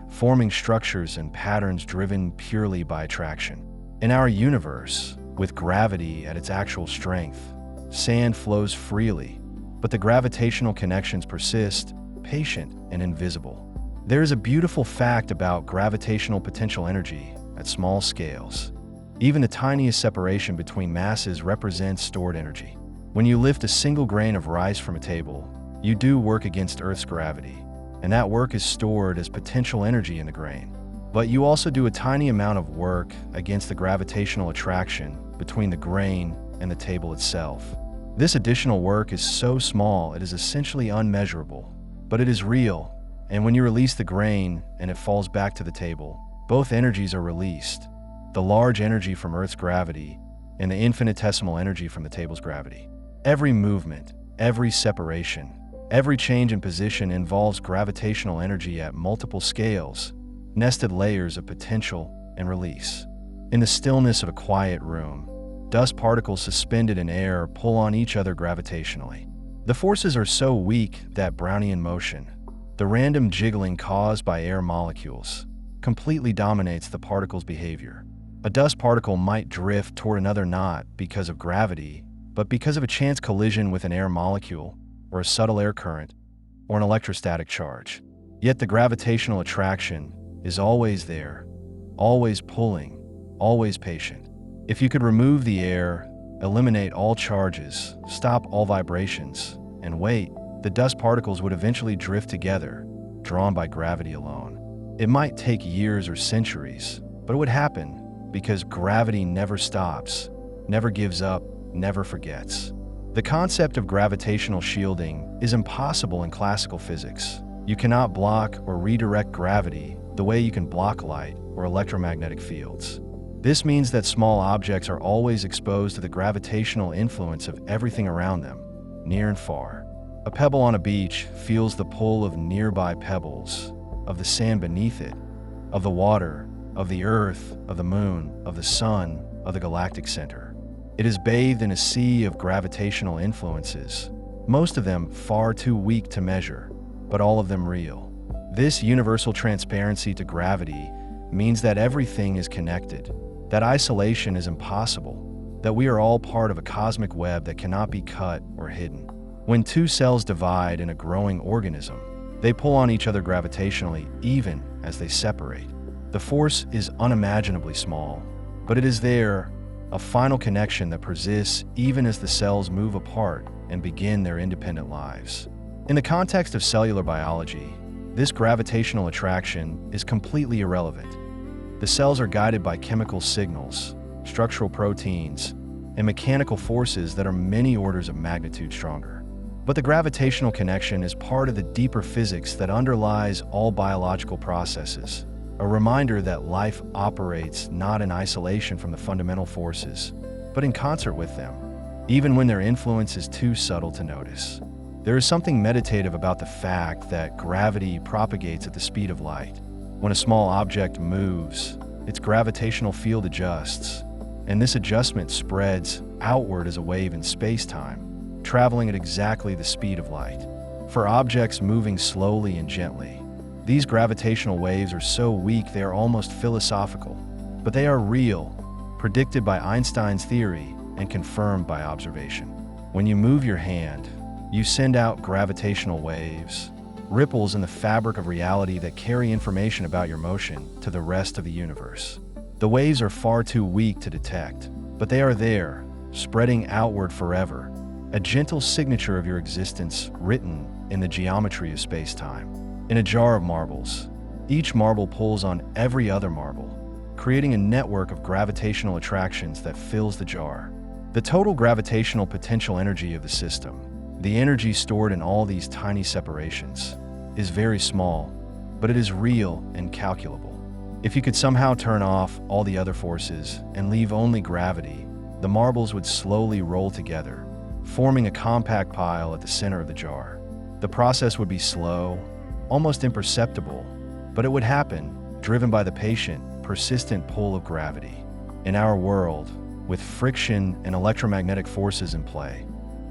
forming structures and patterns driven purely by attraction. In our universe, with gravity at its actual strength, sand flows freely, but the gravitational connections persist, patient and invisible. There is a beautiful fact about gravitational potential energy at small scales. Even the tiniest separation between masses represents stored energy. When you lift a single grain of rice from a table, you do work against Earth's gravity, and that work is stored as potential energy in the grain. But you also do a tiny amount of work against the gravitational attraction between the grain and the table itself. This additional work is so small it is essentially unmeasurable, but it is real. And when you release the grain and it falls back to the table, both energies are released. The large energy from Earth's gravity and the infinitesimal energy from the table's gravity. Every movement, every separation, every change in position involves gravitational energy at multiple scales, nested layers of potential and release. In the stillness of a quiet room, dust particles suspended in air pull on each other gravitationally. The forces are so weak that Brownian motion, the random jiggling caused by air molecules, completely dominates the particle's behavior. A dust particle might drift toward another not because of gravity, but because of a chance collision with an air molecule, or a subtle air current, or an electrostatic charge. Yet the gravitational attraction is always there, always pulling, always patient. If you could remove the air, eliminate all charges, stop all vibrations, and wait, the dust particles would eventually drift together, drawn by gravity alone. It might take years or centuries, but it would happen because gravity never stops, never gives up, never forgets. The concept of gravitational shielding is impossible in classical physics. You cannot block or redirect gravity the way you can block light or electromagnetic fields. This means that small objects are always exposed to the gravitational influence of everything around them, near and far. A pebble on a beach feels the pull of nearby pebbles, of the sand beneath it, of the water, of the earth, of the moon, of the sun, of the galactic center. It is bathed in a sea of gravitational influences, most of them far too weak to measure, but all of them real. This universal transparency to gravity means that everything is connected, that isolation is impossible, that we are all part of a cosmic web that cannot be cut or hidden. When two cells divide in a growing organism, they pull on each other gravitationally even as they separate. The force is unimaginably small, but it is there, a final connection that persists even as the cells move apart and begin their independent lives. In the context of cellular biology, this gravitational attraction is completely irrelevant. The cells are guided by chemical signals, structural proteins, and mechanical forces that are many orders of magnitude stronger. But the gravitational connection is part of the deeper physics that underlies all biological processes, a reminder that life operates not in isolation from the fundamental forces, but in concert with them, even when their influence is too subtle to notice. There is something meditative about the fact that gravity propagates at the speed of light. When a small object moves, its gravitational field adjusts, and this adjustment spreads outward as a wave in space-time, traveling at exactly the speed of light. For objects moving slowly and gently, these gravitational waves are so weak they are almost philosophical, but they are real, predicted by Einstein's theory and confirmed by observation. When you move your hand, You send out gravitational waves, ripples in the fabric of reality that carry information about your motion to the rest of the universe. The waves are far too weak to detect, but they are there, spreading outward forever, a gentle signature of your existence written in the geometry of space-time. In a jar of marbles, each marble pulls on every other marble, creating a network of gravitational attractions that fills the jar. The total gravitational potential energy of the system, the energy stored in all these tiny separations, is very small, but it is real and calculable. If you could somehow turn off all the other forces and leave only gravity, the marbles would slowly roll together, forming a compact pile at the center of the jar. The process would be slow, almost imperceptible, but it would happen, driven by the patient, persistent pull of gravity. In our world, with friction and electromagnetic forces in play,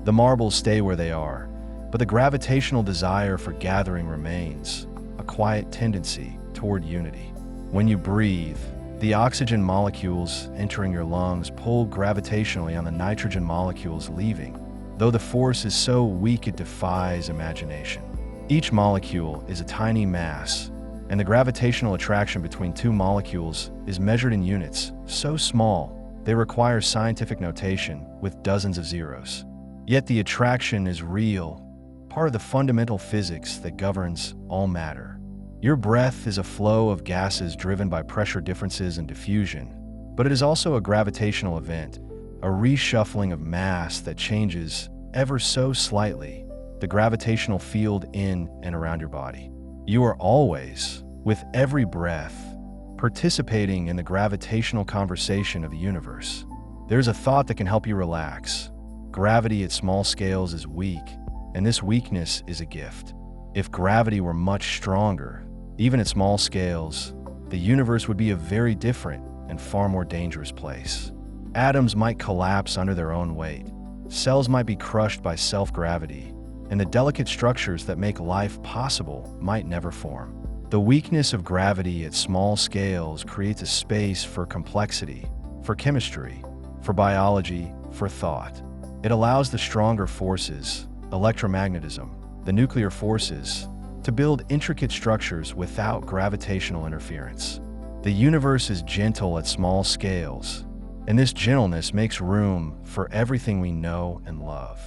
the marbles stay where they are, but the gravitational desire for gathering remains, a quiet tendency toward unity. When you breathe, the oxygen molecules entering your lungs pull gravitationally on the nitrogen molecules leaving, though the force is so weak it defies imagination. Each molecule is a tiny mass, and the gravitational attraction between two molecules is measured in units so small they require scientific notation with dozens of zeros. Yet the attraction is real, part of the fundamental physics that governs all matter. Your breath is a flow of gases driven by pressure differences and diffusion, but it is also a gravitational event, a reshuffling of mass that changes, ever so slightly, the gravitational field in and around your body. You are always, with every breath, participating in the gravitational conversation of the universe. There's a thought that can help you relax. Gravity at small scales is weak, and this weakness is a gift. If gravity were much stronger, even at small scales, the universe would be a very different and far more dangerous place. Atoms might collapse under their own weight, cells might be crushed by self-gravity, and the delicate structures that make life possible might never form. The weakness of gravity at small scales creates a space for complexity, for chemistry, for biology, for thought. It allows the stronger forces, electromagnetism, the nuclear forces, to build intricate structures without gravitational interference. The universe is gentle at small scales, and this gentleness makes room for everything we know and love.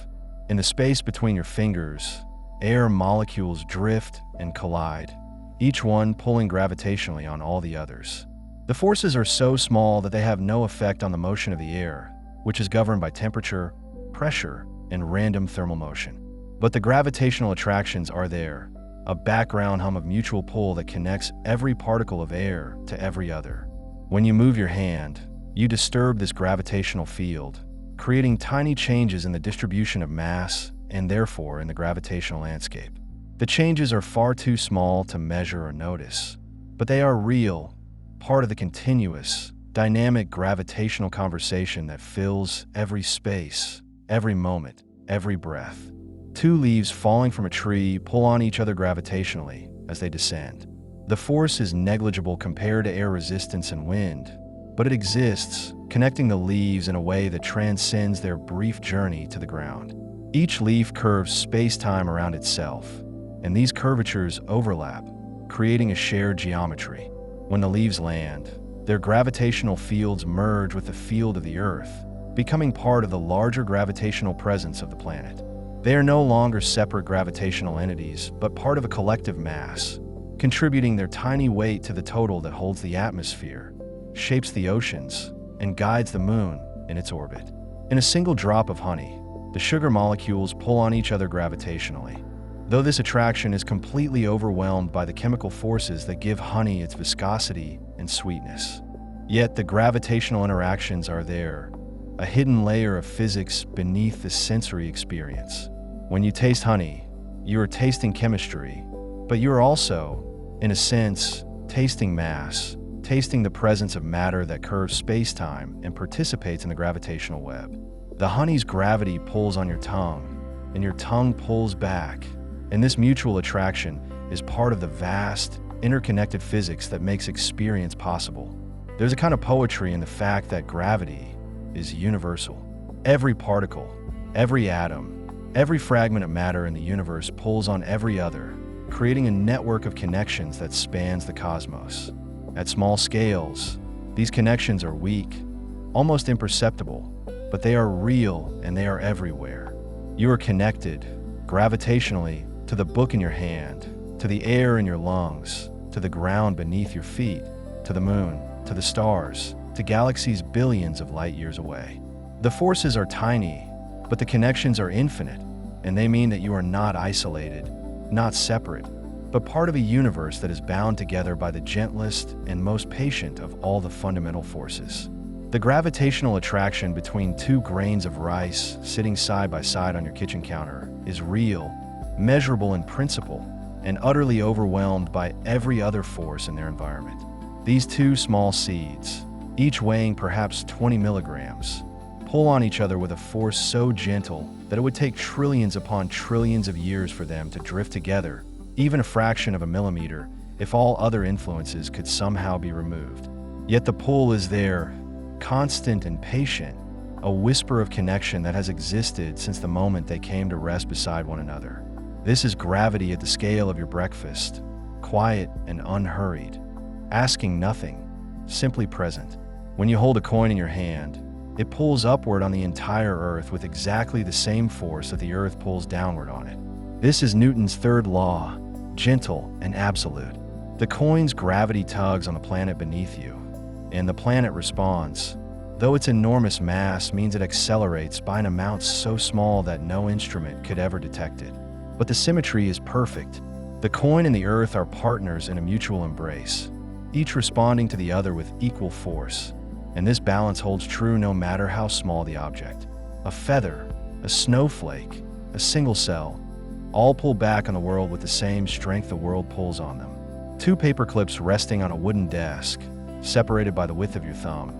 In the space between your fingers, air molecules drift and collide, each one pulling gravitationally on all the others. The forces are so small that they have no effect on the motion of the air, which is governed by temperature, pressure, and random thermal motion. But the gravitational attractions are there, a background hum of mutual pull that connects every particle of air to every other. When you move your hand, you disturb this gravitational field, creating tiny changes in the distribution of mass and therefore in the gravitational landscape. The changes are far too small to measure or notice, but they are real, part of the continuous, dynamic gravitational conversation that fills every space, every moment, every breath. Two leaves falling from a tree pull on each other gravitationally as they descend. The force is negligible compared to air resistance and wind, but it exists, connecting the leaves in a way that transcends their brief journey to the ground. Each leaf curves space-time around itself, and these curvatures overlap, creating a shared geometry. When the leaves land, their gravitational fields merge with the field of the Earth, becoming part of the larger gravitational presence of the planet. They are no longer separate gravitational entities, but part of a collective mass, contributing their tiny weight to the total that holds the atmosphere, shapes the oceans, and guides the moon in its orbit. In a single drop of honey, the sugar molecules pull on each other gravitationally. Though this attraction is completely overwhelmed by the chemical forces that give honey its viscosity and sweetness. Yet the gravitational interactions are there, a hidden layer of physics beneath the sensory experience. When you taste honey, you are tasting chemistry, but you are also, in a sense, tasting mass, tasting the presence of matter that curves space-time and participates in the gravitational web. The honey's gravity pulls on your tongue, and your tongue pulls back, and this mutual attraction is part of the vast, interconnected physics that makes experience possible. There's a kind of poetry in the fact that gravity is universal. Every particle, every atom, Every fragment of matter in the universe pulls on every other, creating a network of connections that spans the cosmos. At small scales, these connections are weak, almost imperceptible, but they are real and they are everywhere. You are connected, gravitationally, to the book in your hand, to the air in your lungs, to the ground beneath your feet, to the moon, to the stars, to galaxies billions of light years away. The forces are tiny, but the connections are infinite, and they mean that you are not isolated, not separate, but part of a universe that is bound together by the gentlest and most patient of all the fundamental forces. The gravitational attraction between two grains of rice sitting side by side on your kitchen counter is real, measurable in principle, and utterly overwhelmed by every other force in their environment. These two small seeds, each weighing perhaps 20 milligrams, pull on each other with a force so gentle that it would take trillions upon trillions of years for them to drift together, even a fraction of a millimeter, if all other influences could somehow be removed. Yet the pull is there, constant and patient, a whisper of connection that has existed since the moment they came to rest beside one another. This is gravity at the scale of your breakfast, quiet and unhurried, asking nothing, simply present. When you hold a coin in your hand, it pulls upward on the entire Earth with exactly the same force that the Earth pulls downward on it. This is Newton's third law, gentle and absolute. The coin's gravity tugs on the planet beneath you, and the planet responds, though its enormous mass means it accelerates by an amount so small that no instrument could ever detect it. But the symmetry is perfect. The coin and the Earth are partners in a mutual embrace, each responding to the other with equal force. And this balance holds true no matter how small the object. A feather, a snowflake, a single cell, all pull back on the world with the same strength the world pulls on them. Two paper clips resting on a wooden desk, separated by the width of your thumb,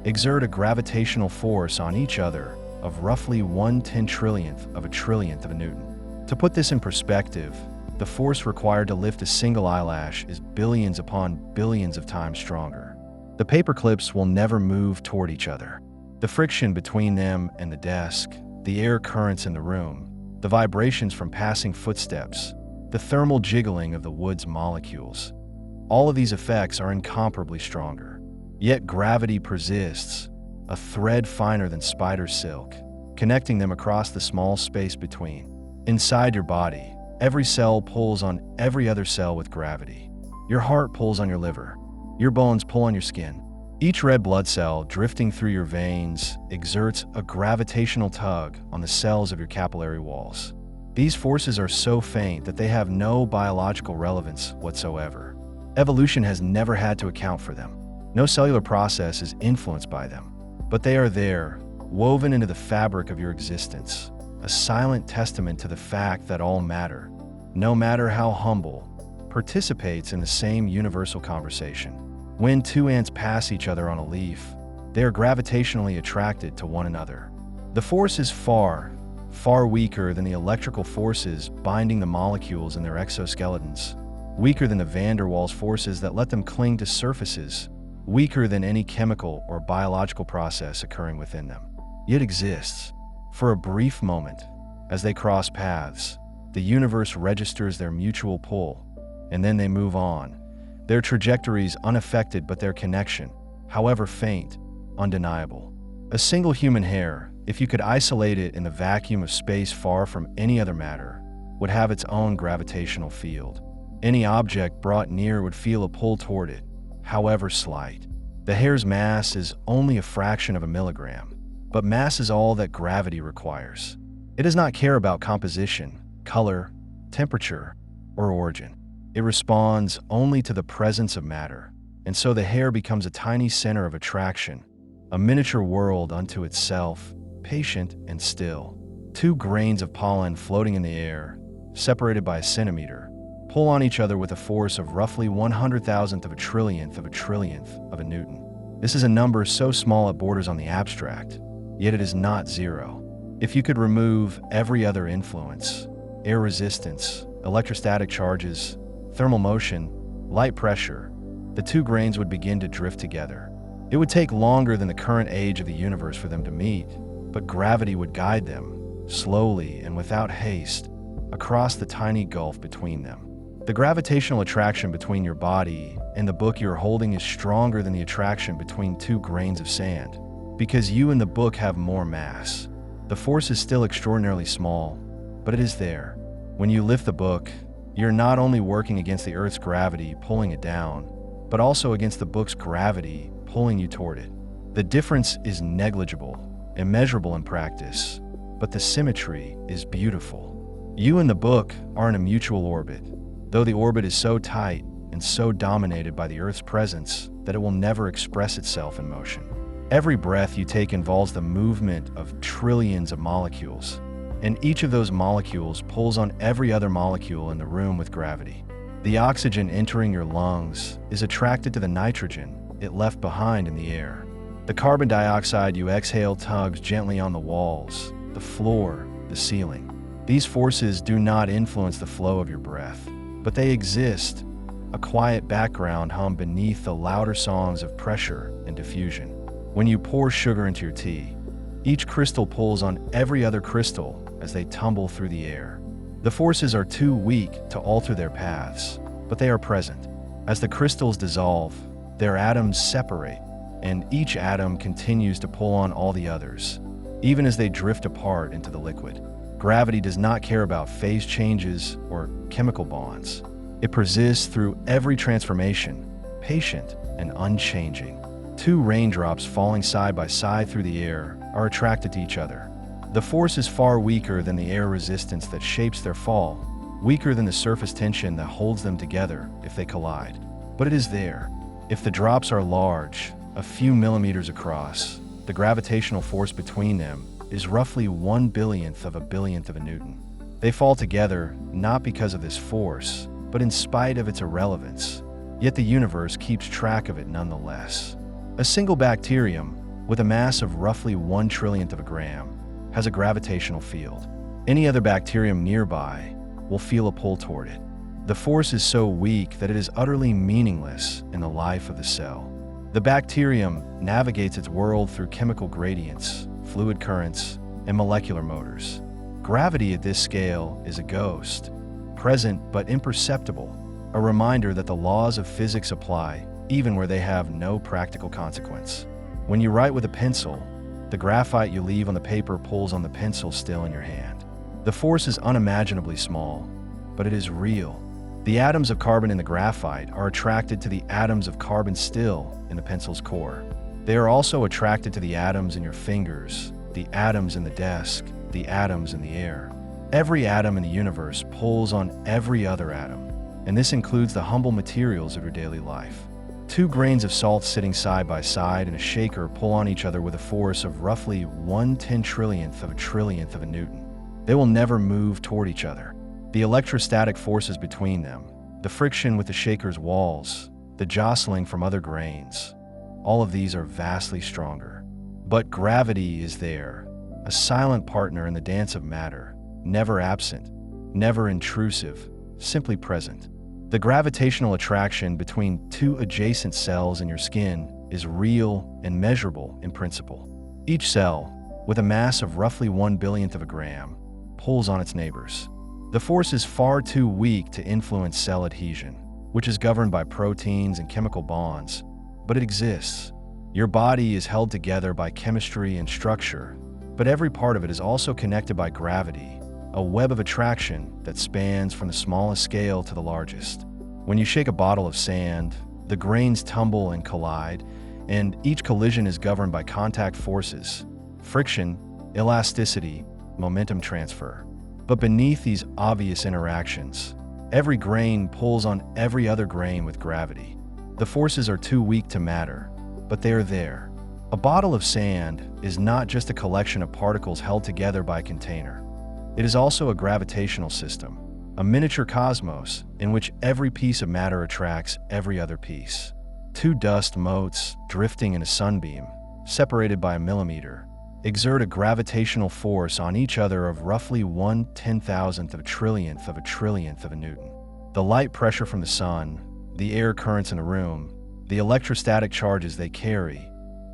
exert a gravitational force on each other of roughly 1/10,000,000,000th of a trillionth of a Newton. To put this in perspective, the force required to lift a single eyelash is billions upon billions of times stronger. The paper clips will never move toward each other. The friction between them and the desk, the air currents in the room, the vibrations from passing footsteps, the thermal jiggling of the wood's molecules, all of these effects are incomparably stronger. Yet gravity persists, a thread finer than spider silk, connecting them across the small space between. Inside your body, every cell pulls on every other cell with gravity. Your heart pulls on your liver. Your bones pull on your skin. Each red blood cell drifting through your veins exerts a gravitational tug on the cells of your capillary walls. These forces are so faint that they have no biological relevance whatsoever. Evolution has never had to account for them. No cellular process is influenced by them. But they are there, woven into the fabric of your existence, a silent testament to the fact that all matter, no matter how humble, participates in the same universal conversation. When two ants pass each other on a leaf, they are gravitationally attracted to one another. The force is far, far weaker than the electrical forces binding the molecules in their exoskeletons, weaker than the van der Waals forces that let them cling to surfaces, weaker than any chemical or biological process occurring within them. Yet exists. For a brief moment, as they cross paths, the universe registers their mutual pull, and then they move on. Their trajectories unaffected, but their connection, however faint, undeniable. A single human hair, if you could isolate it in the vacuum of space far from any other matter, would have its own gravitational field. Any object brought near would feel a pull toward it, however slight. The hair's mass is only a fraction of a milligram, but mass is all that gravity requires. It does not care about composition, color, temperature, or origin. It responds only to the presence of matter, and so the hair becomes a tiny center of attraction, a miniature world unto itself, patient and still. Two grains of pollen floating in the air, separated by a centimeter, pull on each other with a force of roughly 100,000th of a trillionth of a trillionth of a Newton. This is a number so small it borders on the abstract, yet it is not zero. If you could remove every other influence, air resistance, electrostatic charges, thermal motion, light pressure, the two grains would begin to drift together. It would take longer than the current age of the universe for them to meet, but gravity would guide them, slowly and without haste, across the tiny gulf between them. The gravitational attraction between your body and the book you're holding is stronger than the attraction between two grains of sand, because you and the book have more mass. The force is still extraordinarily small, but it is there. When you lift the book, you're not only working against the Earth's gravity pulling it down, but also against the book's gravity pulling you toward it. The difference is negligible, immeasurable in practice, but the symmetry is beautiful. You and the book are in a mutual orbit, though the orbit is so tight and so dominated by the Earth's presence that it will never express itself in motion. Every breath you take involves the movement of trillions of molecules, and each of those molecules pulls on every other molecule in the room with gravity. The oxygen entering your lungs is attracted to the nitrogen it left behind in the air. The carbon dioxide you exhale tugs gently on the walls, the floor, the ceiling. These forces do not influence the flow of your breath, but they exist, a quiet background hum beneath the louder songs of pressure and diffusion. When you pour sugar into your tea, each crystal pulls on every other crystal as they tumble through the air. The forces are too weak to alter their paths, but they are present. As the crystals dissolve, their atoms separate, and each atom continues to pull on all the others, even as they drift apart into the liquid. Gravity does not care about phase changes or chemical bonds. It persists through every transformation, patient and unchanging. Two raindrops falling side by side through the air are attracted to each other. The force is far weaker than the air resistance that shapes their fall, weaker than the surface tension that holds them together if they collide. But it is there. If the drops are large, a few millimeters across, the gravitational force between them is roughly 1/billionth of a billionth of a Newton. They fall together not because of this force, but in spite of its irrelevance. Yet the universe keeps track of it nonetheless. A single bacterium, with a mass of roughly 1/trillionth of a gram, has a gravitational field. Any other bacterium nearby will feel a pull toward it. The force is so weak that it is utterly meaningless in the life of the cell. The bacterium navigates its world through chemical gradients, fluid currents, and molecular motors. Gravity at this scale is a ghost, present but imperceptible, a reminder that the laws of physics apply even where they have no practical consequence. When you write with a pencil, the graphite you leave on the paper pulls on the pencil still in your hand. The force is unimaginably small, but it is real. The atoms of carbon in the graphite are attracted to the atoms of carbon still in the pencil's core. They are also attracted to the atoms in your fingers, the atoms in the desk, the atoms in the air. Every atom in the universe pulls on every other atom, and this includes the humble materials of your daily life. 2 grains of salt sitting side by side in a shaker pull on each other with a force of roughly 1/10 trillionth of a trillionth of a Newton. They will never move toward each other. The electrostatic forces between them, the friction with the shaker's walls, the jostling from other grains, all of these are vastly stronger. But gravity is there, a silent partner in the dance of matter, never absent, never intrusive, simply present. The gravitational attraction between 2 adjacent cells in your skin is real and measurable in principle. Each cell, with a mass of roughly 1/billionth of a gram, pulls on its neighbors. The force is far too weak to influence cell adhesion, which is governed by proteins and chemical bonds, but it exists. Your body is held together by chemistry and structure, but every part of it is also connected by gravity, a web of attraction that spans from the smallest scale to the largest. When you shake a bottle of sand, the grains tumble and collide, and each collision is governed by contact forces, friction, elasticity, momentum transfer. But beneath these obvious interactions, every grain pulls on every other grain with gravity. The forces are too weak to matter, but they are there. A bottle of sand is not just a collection of particles held together by a container. It is also a gravitational system, a miniature cosmos in which every piece of matter attracts every other piece. 2 dust motes drifting in a sunbeam, separated by a millimeter, exert a gravitational force on each other of roughly 1/10,000th of a trillionth of a trillionth of a Newton. The light pressure from the sun, the air currents in a room, the electrostatic charges they carry,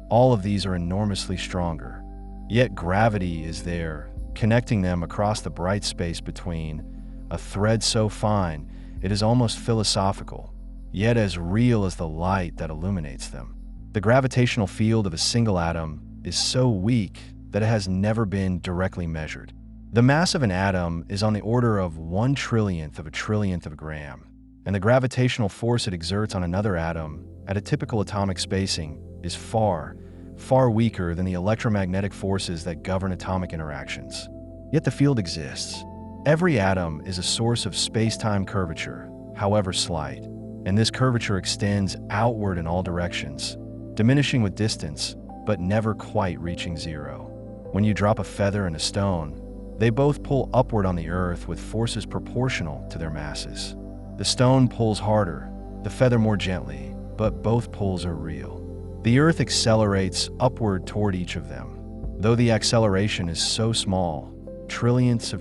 all of these are enormously stronger. Yet gravity is there, connecting them across the bright space between, a thread so fine it is almost philosophical, yet as real as the light that illuminates them. The gravitational field of a single atom is so weak that it has never been directly measured. The mass of an atom is on the order of 1/1,000,000,000 of a trillionth of a gram, and the gravitational force it exerts on another atom at a typical atomic spacing is far, far weaker than the electromagnetic forces that govern atomic interactions. Yet the field exists. Every atom is a source of space-time curvature, however slight, and this curvature extends outward in all directions, diminishing with distance, but never quite reaching zero. When you drop a feather and a stone, they both pull upward on the earth with forces proportional to their masses. The stone pulls harder, the feather more gently, but both pulls are real. The earth accelerates upward toward each of them, though the acceleration is so small, trillionths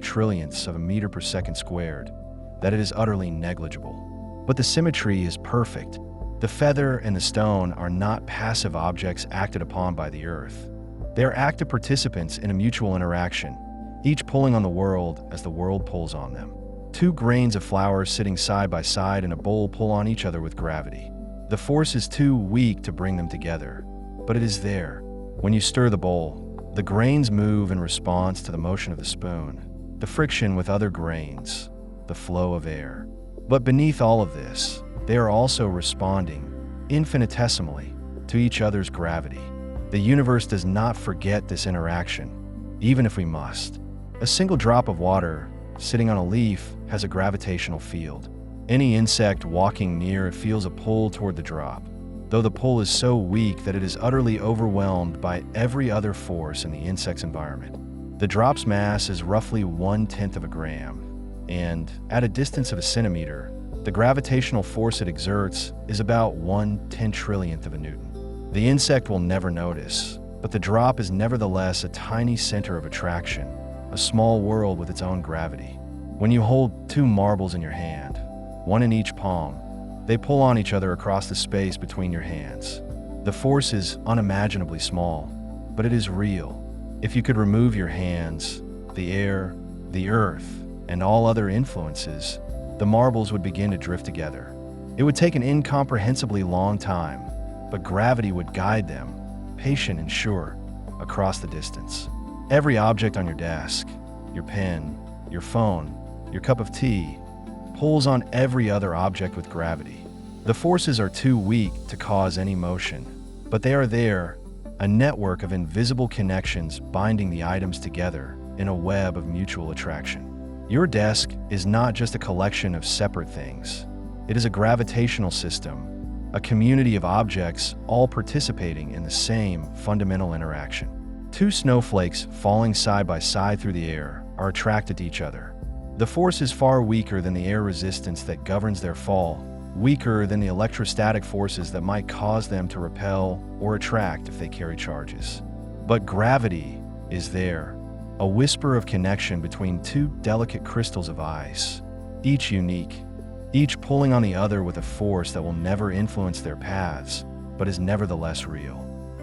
of a meter per second squared, that it is utterly negligible. But the symmetry is perfect. The feather and the stone are not passive objects acted upon by the earth. They are active participants in a mutual interaction, each pulling on the world as the world pulls on them. Two grains of flour sitting side by side in a bowl pull on each other with gravity. The force is too weak to bring them together, but it is there. When you stir the bowl, the grains move in response to the motion of the spoon, the friction with other grains, the flow of air. But beneath all of this, they are also responding, infinitesimally, to each other's gravity. The universe does not forget this interaction, even if we must. A single drop of water sitting on a leaf has a gravitational field. Any insect walking near it feels a pull toward the drop, though the pull is so weak that it is utterly overwhelmed by every other force in the insect's environment. The drop's mass is roughly 1/10 of a gram, and at a distance of a centimeter, the gravitational force it exerts is about 1/10,000,000,000th of a newton. The insect will never notice, but the drop is nevertheless a tiny center of attraction, a small world with its own gravity. When you hold two marbles in your hand, one in each palm, they pull on each other across the space between your hands. The force is unimaginably small, but it is real. If you could remove your hands, the air, the earth, and all other influences, the marbles would begin to drift together. It would take an incomprehensibly long time, but gravity would guide them, patient and sure, across the distance. Every object on your desk, your pen, your phone, your cup of tea, pulls on every other object with gravity. The forces are too weak to cause any motion, but they are there, a network of invisible connections binding the items together in a web of mutual attraction. Your desk is not just a collection of separate things. It is a gravitational system, a community of objects all participating in the same fundamental interaction. Two snowflakes falling side by side through the air are attracted to each other. The force is far weaker than the air resistance that governs their fall, weaker than the electrostatic forces that might cause them to repel or attract if they carry charges. But gravity is there, a whisper of connection between two delicate crystals of ice, each unique, each pulling on the other with a force that will never influence their paths, but is nevertheless real.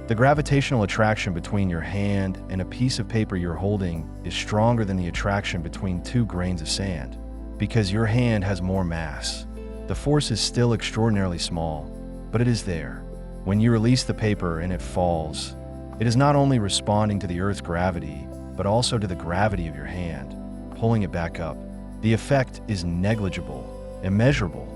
The gravitational attraction between your hand and a piece of paper you're holding is stronger than the attraction between two grains of sand, because your hand has more mass. The force is still extraordinarily small, but it is there. When you release the paper and it falls, it is not only responding to the Earth's gravity, but also to the gravity of your hand, pulling it back up. The effect is negligible, immeasurable,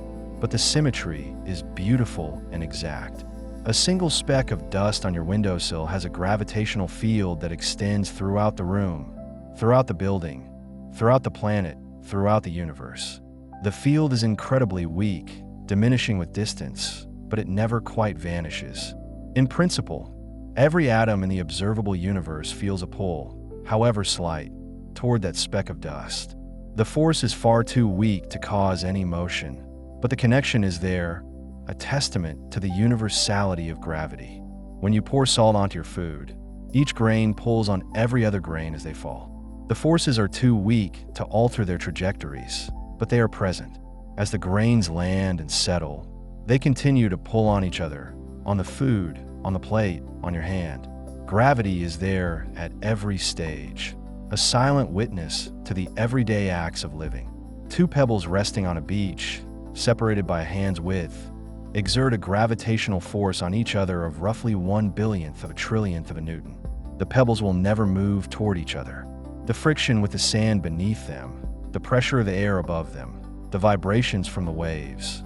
but the symmetry is beautiful and exact. A single speck of dust on your windowsill has a gravitational field that extends throughout the room, throughout the building, throughout the planet, throughout the universe. The field is incredibly weak, diminishing with distance, but it never quite vanishes. In principle, every atom in the observable universe feels a pull, however slight, toward that speck of dust. The force is far too weak to cause any motion, but the connection is there, a testament to the universality of gravity. When you pour salt onto your food, each grain pulls on every other grain as they fall. The forces are too weak to alter their trajectories, but they are present. As the grains land and settle, they continue to pull on each other, on the food, on the plate, on your hand. Gravity is there at every stage. a silent witness to the everyday acts of living. Two pebbles resting on a beach, separated by a hand's width, exert a gravitational force on each other of roughly 1/billionth of a trillionth of a Newton. The pebbles will never move toward each other. The friction with the sand beneath them, the pressure of the air above them, the vibrations from the waves,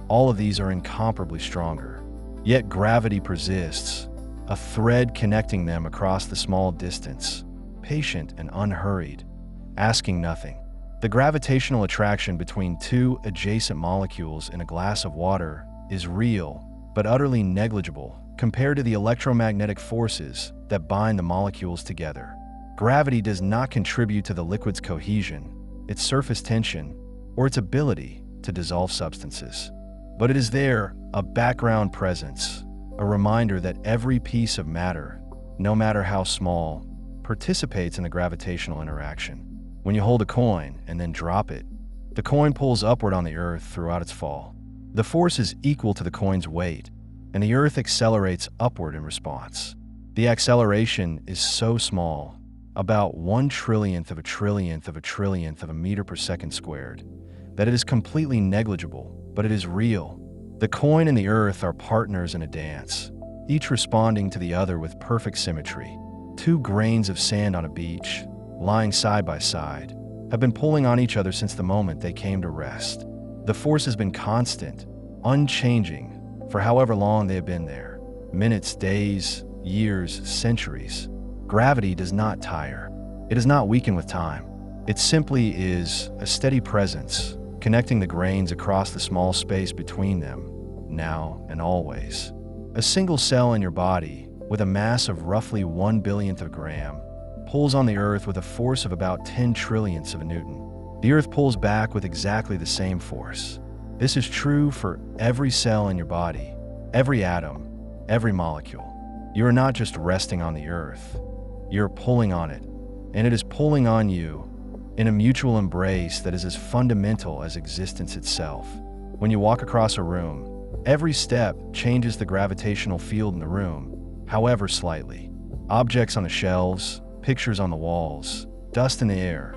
all of these are incomparably stronger. Yet gravity persists, a thread connecting them across the small distance, patient and unhurried, asking nothing. The gravitational attraction between two adjacent molecules in a glass of water is real, but utterly negligible compared to the electromagnetic forces that bind the molecules together. Gravity does not contribute to the liquid's cohesion, its surface tension, or its ability to dissolve substances. But it is there, a background presence, a reminder that every piece of matter, no matter how small, participates in the gravitational interaction. When you hold a coin and then drop it, the coin pulls upward on the earth throughout its fall. The force is equal to the coin's weight, and the earth accelerates upward in response. The acceleration is so small, about 1/trillionth of a trillionth of a trillionth of a meter per second squared, that it is completely negligible, but it is real. The coin and the earth are partners in a dance, each responding to the other with perfect symmetry. Two grains of sand on a beach, lying side by side, have been pulling on each other since the moment they came to rest. The force has been constant, unchanging, for however long they have been there. Minutes, days, years, centuries. Gravity does not tire. It does not weaken with time. It simply is a steady presence, connecting the grains across the small space between them, now and always. A single cell in your body, with a mass of roughly 1/billionth of a gram, pulls on the Earth with a force of about 10 trillionths of a Newton. The Earth pulls back with exactly the same force. This is true for every cell in your body, every atom, every molecule. You are not just resting on the Earth. You're pulling on it, and it is pulling on you in a mutual embrace that is as fundamental as existence itself. When you walk across a room, every step changes the gravitational field in the room, however slightly. Objects on the shelves, pictures on the walls, dust in the air,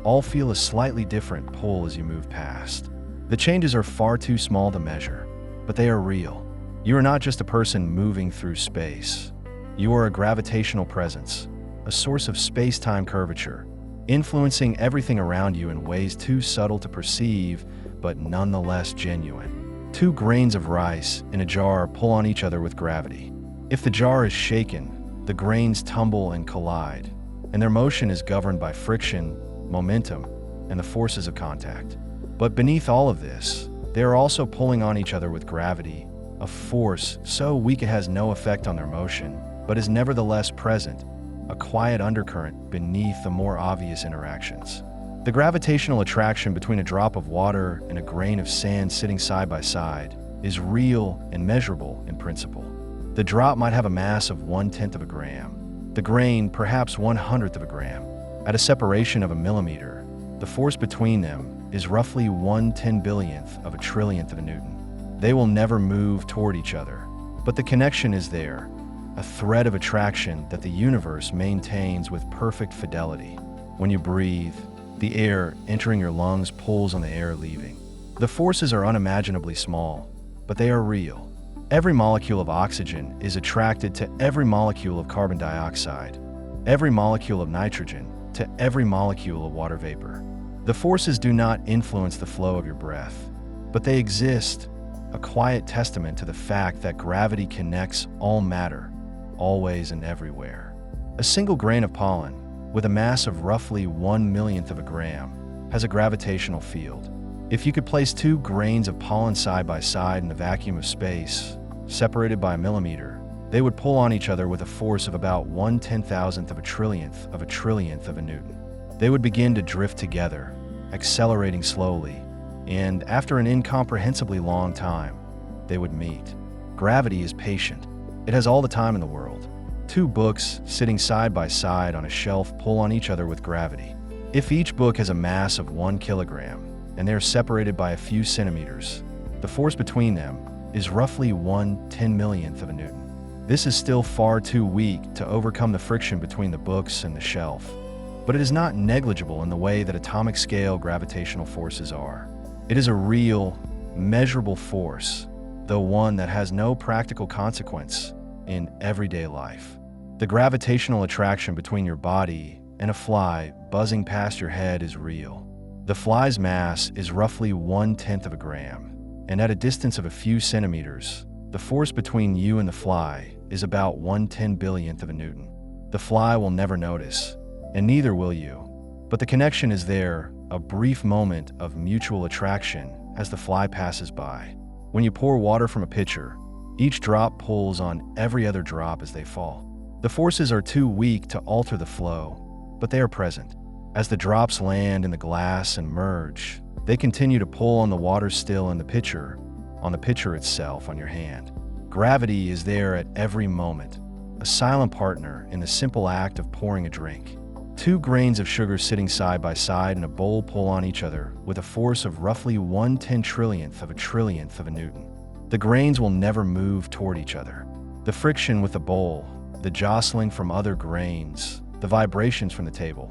all feel a slightly different pull as you move past. The changes are far too small to measure, but they are real. You are not just a person moving through space. You are a gravitational presence, a source of space-time curvature, influencing everything around you in ways too subtle to perceive, but nonetheless genuine. Two grains of rice in a jar pull on each other with gravity. If the jar is shaken, the grains tumble and collide, and their motion is governed by friction, momentum, and the forces of contact. But beneath all of this, they are also pulling on each other with gravity, a force so weak it has no effect on their motion, but is nevertheless present, a quiet undercurrent beneath the more obvious interactions. The gravitational attraction between a drop of water and a grain of sand sitting side by side is real and measurable in principle. The drop might have a mass of 1/10 of a gram, the grain perhaps 1/100th of a gram. At a separation of a millimeter, the force between them is roughly 1/10 billionth of a trillionth of a Newton. They will never move toward each other, but the connection is there, a thread of attraction that the universe maintains with perfect fidelity. When you breathe, the air entering your lungs pulls on the air leaving. The forces are unimaginably small, but they are real. Every molecule of oxygen is attracted to every molecule of carbon dioxide, every molecule of nitrogen to every molecule of water vapor. The forces do not influence the flow of your breath, but they exist, a quiet testament to the fact that gravity connects all matter, always and everywhere. A single grain of pollen, with a mass of roughly 1/millionth of a gram, has a gravitational field. If you could place two grains of pollen side by side in the vacuum of space, separated by a millimeter, they would pull on each other with a force of about 1/10,000th of a trillionth of a trillionth of a Newton. They would begin to drift together, accelerating slowly, and after an incomprehensibly long time, they would meet. Gravity is patient. It has all the time in the world. Two books sitting side by side on a shelf pull on each other with gravity. If each book has a mass of 1 kilogram, and they are separated by a few centimeters, the force between them is roughly 1/10 millionth of a Newton. This is still far too weak to overcome the friction between the books and the shelf. but it is not negligible in the way that atomic scale gravitational forces are. It is a real, measurable force, though one that has no practical consequence in everyday life. The gravitational attraction between your body and a fly buzzing past your head is real. The fly's mass is roughly 1/10 of a gram, and at a distance of a few centimeters, the force between you and the fly is about 1/10 billionth of a newton. The fly will never notice, and neither will you. But the connection is there, a brief moment of mutual attraction as the fly passes by. When you pour water from a pitcher, each drop pulls on every other drop as they fall. The forces are too weak to alter the flow, but they are present. As the drops land in the glass and merge, they continue to pull on the water still in the pitcher, on the pitcher itself, on your hand. Gravity is there at every moment, a silent partner in the simple act of pouring a drink. 2 grains of sugar sitting side by side in a bowl pull on each other with a force of roughly 1/10 trillionth of a newton. The grains will never move toward each other. The friction with the bowl, the jostling from other grains, the vibrations from the table,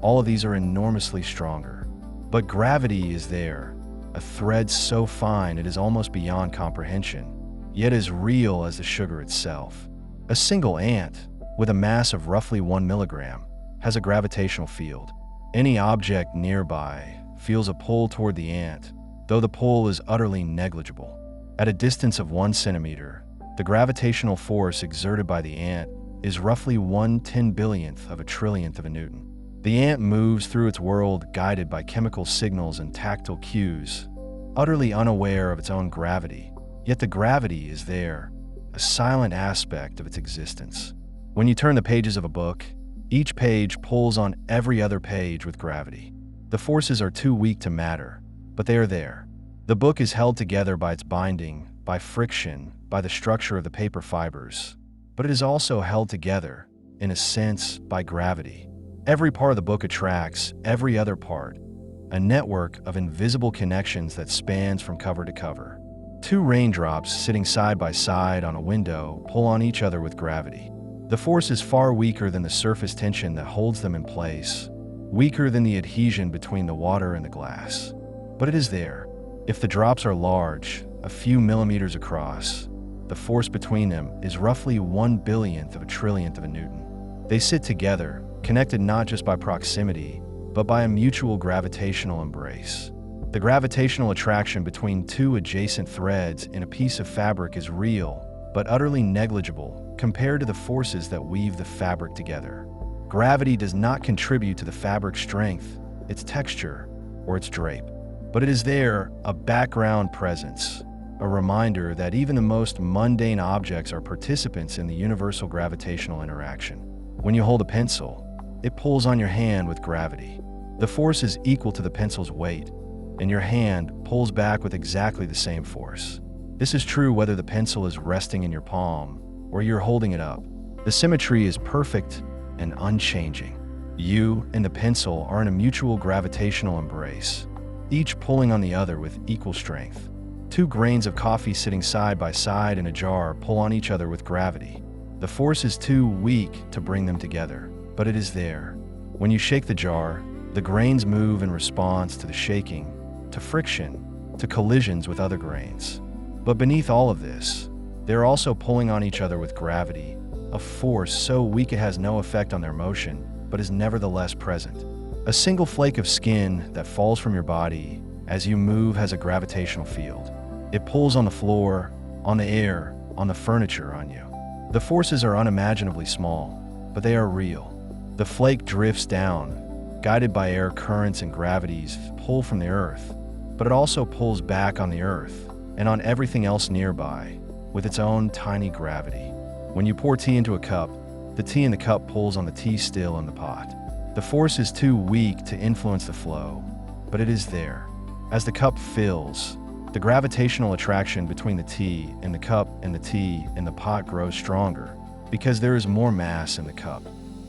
all of these are enormously stronger. But gravity is there, a thread so fine it is almost beyond comprehension, yet as real as the sugar itself. A single ant, with a mass of roughly 1 milligram, has a gravitational field. Any object nearby feels a pull toward the ant, though the pull is utterly negligible. At a distance of 1 centimeter, the gravitational force exerted by the ant is roughly 1/10 billionth of a newton. The ant moves through its world guided by chemical signals and tactile cues, utterly unaware of its own gravity, yet the gravity is there, a silent aspect of its existence. When you turn the pages of a book, each page pulls on every other page with gravity. The forces are too weak to matter, but they are there. The book is held together by its binding, by friction, by the structure of the paper fibers, but it is also held together, in a sense, by gravity. Every part of the book attracts every other part, a network of invisible connections that spans from cover to cover. 2 raindrops sitting side by side on a window pull on each other with gravity. The force is far weaker than the surface tension that holds them in place, weaker than the adhesion between the water and the glass. But it is there. If the drops are large, a few millimeters across, the force between them is roughly 1/billionth of a newton. They sit together, connected not just by proximity, but by a mutual gravitational embrace. The gravitational attraction between 2 adjacent threads in a piece of fabric is real, but utterly negligible compared to the forces that weave the fabric together. Gravity does not contribute to the fabric's strength, its texture, or its drape. But it is there, a background presence, a reminder that even the most mundane objects are participants in the universal gravitational interaction. When you hold a pencil, it pulls on your hand with gravity. The force is equal to the pencil's weight, and your hand pulls back with exactly the same force. This is true whether the pencil is resting in your palm or you're holding it up. The symmetry is perfect and unchanging. You and the pencil are in a mutual gravitational embrace, each pulling on the other with equal strength. 2 grains of coffee sitting side by side in a jar pull on each other with gravity. The force is too weak to bring them together, but it is there. When you shake the jar, the grains move in response to the shaking, to friction, to collisions with other grains. But beneath all of this, they're also pulling on each other with gravity, a force so weak it has no effect on their motion, but is nevertheless present. A single flake of skin that falls from your body as you move has a gravitational field. It pulls on the floor, on the air, on the furniture, on you. The forces are unimaginably small, but they are real. The flake drifts down, guided by air currents and gravity's pull from the earth, but it also pulls back on the earth and on everything else nearby with its own tiny gravity. When you pour tea into a cup, the tea in the cup pulls on the tea still in the pot. The force is too weak to influence the flow, but it is there. As the cup fills, the gravitational attraction between the tea in the cup and the tea in the pot grows stronger because there is more mass in the cup.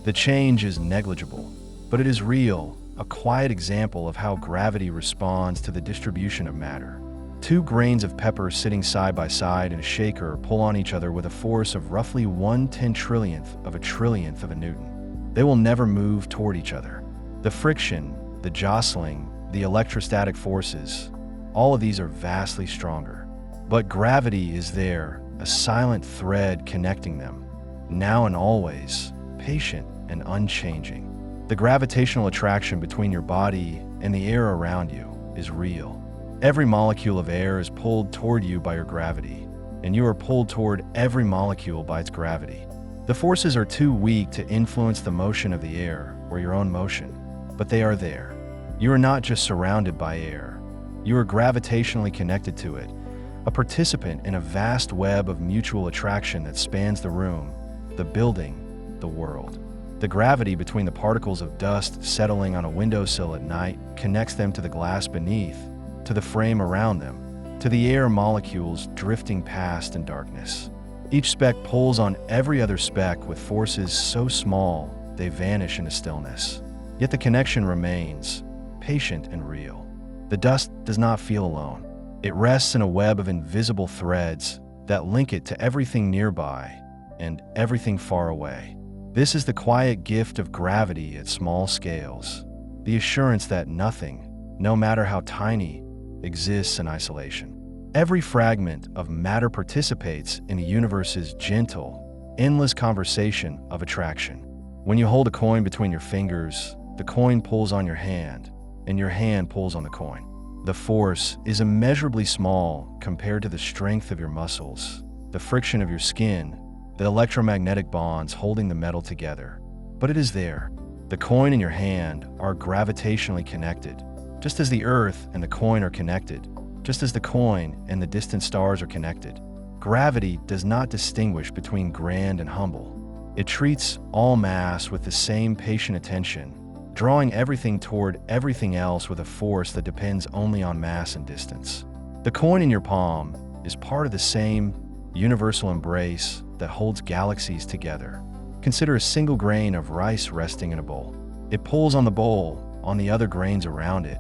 The change is negligible, but it is real, a quiet example of how gravity responds to the distribution of matter. 2 grains of pepper sitting side by side in a shaker pull on each other with a force of roughly 1/10 trillionth of a newton. They will never move toward each other. The friction, the jostling, the electrostatic forces, all of these are vastly stronger. But gravity is there, a silent thread connecting them, now and always, patient and unchanging. The gravitational attraction between your body and the air around you is real. Every molecule of air is pulled toward you by your gravity, and you are pulled toward every molecule by its gravity. The forces are too weak to influence the motion of the air or your own motion, but they are there. You are not just surrounded by air. You are gravitationally connected to it, a participant in a vast web of mutual attraction that spans the room, the building, the world. The gravity between the particles of dust settling on a windowsill at night connects them to the glass beneath, to the frame around them, to the air molecules drifting past in darkness. Each speck pulls on every other speck with forces so small they vanish into stillness. Yet the connection remains, patient and real. The dust does not feel alone. It rests in a web of invisible threads that link it to everything nearby and everything far away. This is the quiet gift of gravity at small scales, the assurance that nothing, no matter how tiny, exists in isolation. Every fragment of matter participates in the universe's gentle, endless conversation of attraction. When you hold a coin between your fingers, the coin pulls on your hand, and your hand pulls on the coin. The force is immeasurably small compared to the strength of your muscles, the friction of your skin, the electromagnetic bonds holding the metal together. But it is there. The coin and your hand are gravitationally connected, just as the earth and the coin are connected, just as the coin and the distant stars are connected. Gravity does not distinguish between grand and humble. It treats all mass with the same patient attention, drawing everything toward everything else with a force that depends only on mass and distance. The coin in your palm is part of the same universal embrace that holds galaxies together. Consider a single grain of rice resting in a bowl. It pulls on the bowl, on the other grains around it,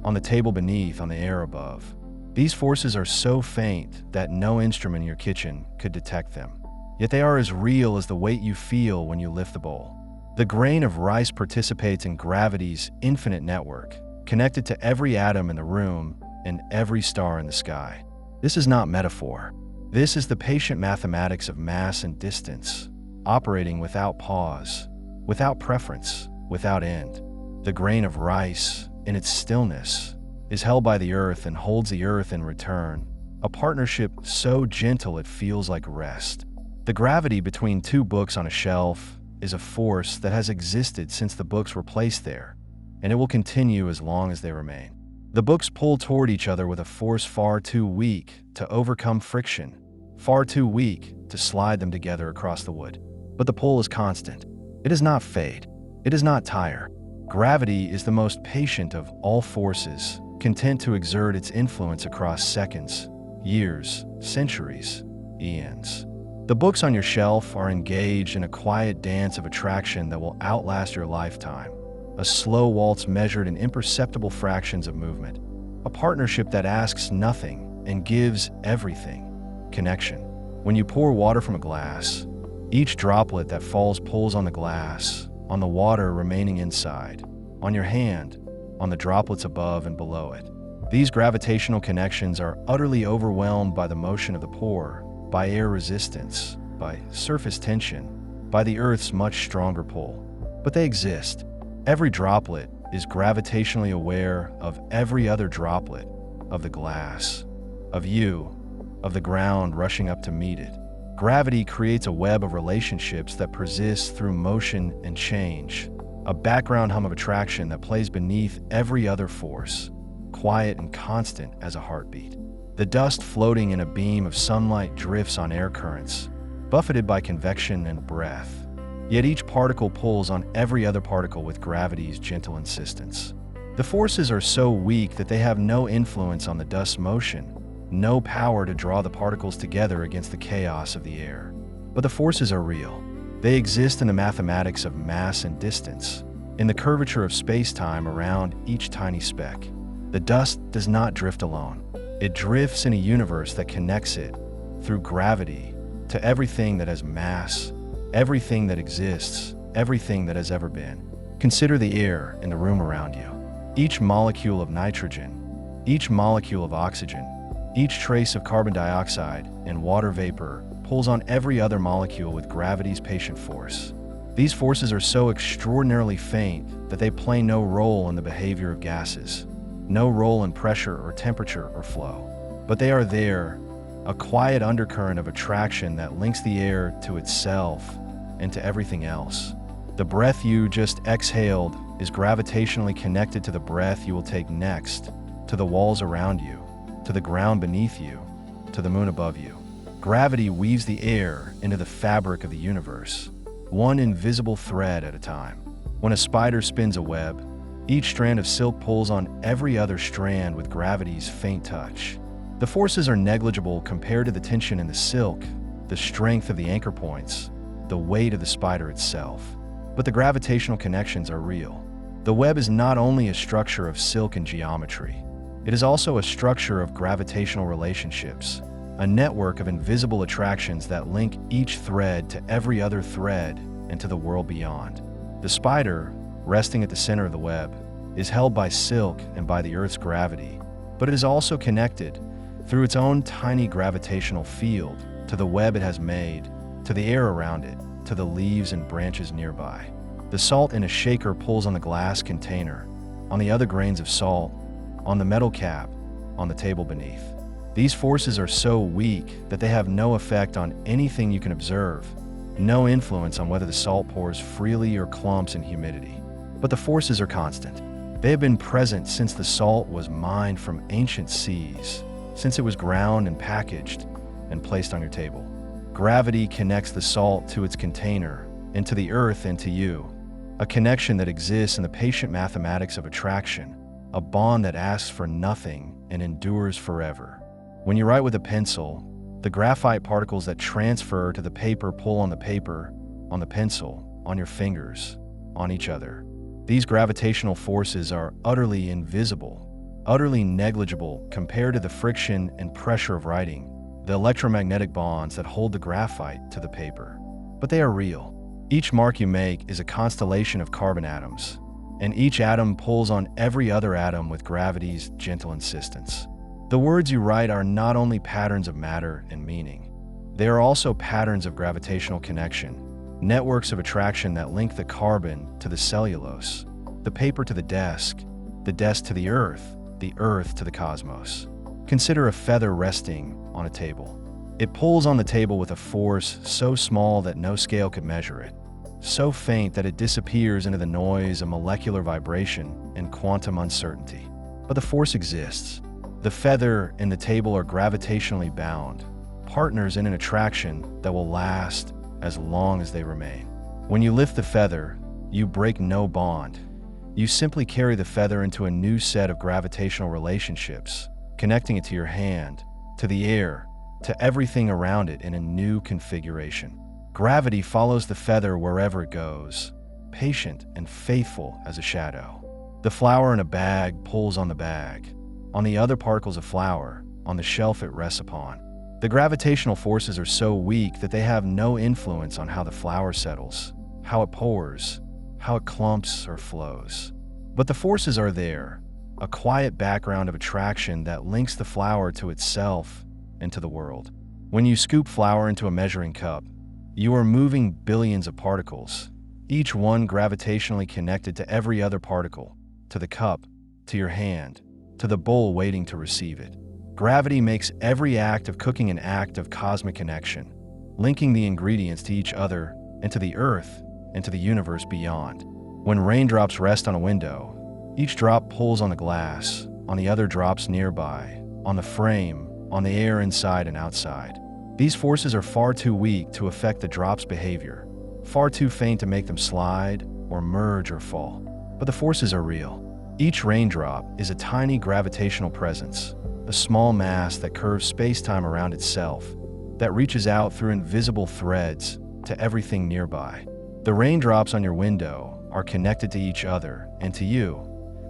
on the table beneath, on the air above. These forces are so faint that no instrument in your kitchen could detect them. Yet they are as real as the weight you feel when you lift the bowl. The grain of rice participates in gravity's infinite network, connected to every atom in the room and every star in the sky. This is not metaphor. This is the patient mathematics of mass and distance, operating without pause, without preference, without end. The grain of rice, in its stillness, is held by the earth and holds the earth in return, a partnership so gentle it feels like rest. The gravity between two books on a shelf is a force that has existed since the books were placed there, and it will continue as long as they remain. The books pull toward each other with a force far too weak to overcome friction, far too weak to slide them together across the wood. But the pull is constant. It does not fade. It does not tire. Gravity is the most patient of all forces, content to exert its influence across seconds, years, centuries, eons. The books on your shelf are engaged in a quiet dance of attraction that will outlast your lifetime, a slow waltz measured in imperceptible fractions of movement, a partnership that asks nothing and gives everything. Connection. When you pour water from a glass, each droplet that falls pulls on the glass, on the water remaining inside, on your hand, on the droplets above and below it. These gravitational connections are utterly overwhelmed by the motion of the pour, by air resistance, by surface tension, by the Earth's much stronger pull. But they exist. Every droplet is gravitationally aware of every other droplet, of the glass, of you, of the ground rushing up to meet it. Gravity creates a web of relationships that persist through motion and change, a background hum of attraction that plays beneath every other force, quiet and constant as a heartbeat. The dust floating in a beam of sunlight drifts on air currents, buffeted by convection and breath. Yet each particle pulls on every other particle with gravity's gentle insistence. The forces are so weak that they have no influence on the dust's motion, no power to draw the particles together against the chaos of the air. But the forces are real. They exist in the mathematics of mass and distance, in the curvature of space-time around each tiny speck. The dust does not drift alone. It drifts in a universe that connects it, through gravity, to everything that has mass, everything that exists, everything that has ever been. Consider the air in the room around you. Each molecule of nitrogen, each molecule of oxygen, each trace of carbon dioxide and water vapor pulls on every other molecule with gravity's patient force. These forces are so extraordinarily faint that they play no role in the behavior of gases, no role in pressure or temperature or flow. But they are there, a quiet undercurrent of attraction that links the air to itself and to everything else. The breath you just exhaled is gravitationally connected to the breath you will take next, to the walls around you, to the ground beneath you, to the moon above you. Gravity weaves the air into the fabric of the universe, one invisible thread at a time. When a spider spins a web, each strand of silk pulls on every other strand with gravity's faint touch. The forces are negligible compared to the tension in the silk, the strength of the anchor points, the weight of the spider itself. But the gravitational connections are real. The web is not only a structure of silk and geometry, it is also a structure of gravitational relationships, a network of invisible attractions that link each thread to every other thread and to the world beyond. The spider, resting at the center of the web, is held by silk and by the Earth's gravity, but it is also connected, through its own tiny gravitational field, to the web it has made, to the air around it, to the leaves and branches nearby. The salt in a shaker pulls on the glass container, on the other grains of salt, on the metal cap, on the table beneath. These forces are so weak that they have no effect on anything you can observe, no influence on whether the salt pours freely or clumps in humidity. But the forces are constant. They have been present since the salt was mined from ancient seas, since it was ground and packaged and placed on your table. Gravity connects the salt to its container, and to the earth and to you, a connection that exists in the patient mathematics of attraction, a bond that asks for nothing and endures forever. When you write with a pencil, the graphite particles that transfer to the paper pull on the paper, on the pencil, on your fingers, on each other. These gravitational forces are utterly invisible, utterly negligible compared to the friction and pressure of writing, the electromagnetic bonds that hold the graphite to the paper. But they are real. Each mark you make is a constellation of carbon atoms, and each atom pulls on every other atom with gravity's gentle insistence. The words you write are not only patterns of matter and meaning, they are also patterns of gravitational connection, networks of attraction that link the carbon to the cellulose, the paper to the desk to the earth to the cosmos. Consider a feather resting on a table. It pulls on the table with a force so small that no scale could measure it, so faint that it disappears into the noise of molecular vibration and quantum uncertainty. But the force exists. The feather and the table are gravitationally bound, partners in an attraction that will last as long as they remain. When you lift the feather, you break no bond. You simply carry the feather into a new set of gravitational relationships, connecting it to your hand, to the air, to everything around it in a new configuration. Gravity follows the feather wherever it goes, patient and faithful as a shadow. The flower in a bag pulls on the bag, on the other particles of flour, on the shelf it rests upon. The gravitational forces are so weak that they have no influence on how the flour settles, how it pours, how it clumps or flows. But the forces are there, a quiet background of attraction that links the flour to itself and to the world. When you scoop flour into a measuring cup, you are moving billions of particles, each one gravitationally connected to every other particle, to the cup, to your hand, to the bowl waiting to receive it. Gravity makes every act of cooking an act of cosmic connection, linking the ingredients to each other and to the earth and to the universe beyond. When raindrops rest on a window, each drop pulls on the glass, on the other drops nearby, on the frame, on the air inside and outside. These forces are far too weak to affect the drop's behavior, far too faint to make them slide or merge or fall. But the forces are real. Each raindrop is a tiny gravitational presence, a small mass that curves space-time around itself, that reaches out through invisible threads to everything nearby. The raindrops on your window are connected to each other and to you,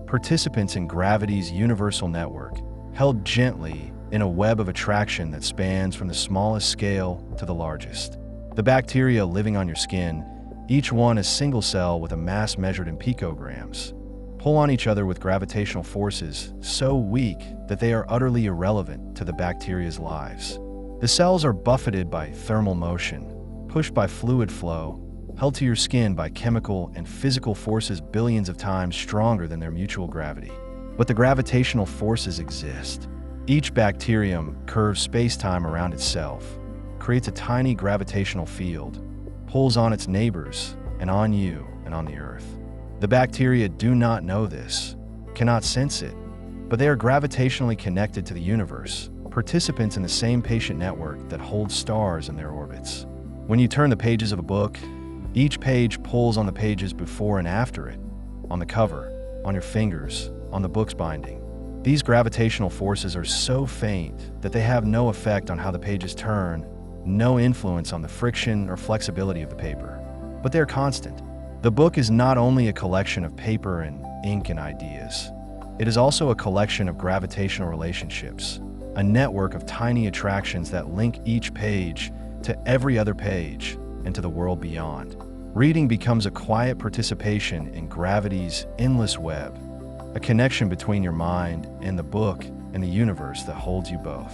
participants in gravity's universal network, held gently in a web of attraction that spans from the smallest scale to the largest. The bacteria living on your skin each one a single cell with a mass measured in picograms, pull on each other with gravitational forces so weak that they are utterly irrelevant to the bacteria's lives. The cells are buffeted by thermal motion, pushed by fluid flow, held to your skin by chemical and physical forces billions of times stronger than their mutual gravity. But the gravitational forces exist. Each bacterium curves space-time around itself, creates a tiny gravitational field, pulls on its neighbors and on you and on the Earth. The bacteria do not know this, cannot sense it, but they are gravitationally connected to the universe, participants in the same patient network that holds stars in their orbits. When you turn the pages of a book, each page pulls on the pages before and after it, on the cover, on your fingers, on the book's binding. These gravitational forces are so faint that they have no effect on how the pages turn, no influence on the friction or flexibility of the paper. But they're constant. The book is not only a collection of paper and ink and ideas. It is also a collection of gravitational relationships, a network of tiny attractions that link each page to every other page and to the world beyond. Reading becomes a quiet participation in gravity's endless web, a connection between your mind and the book and the universe that holds you both.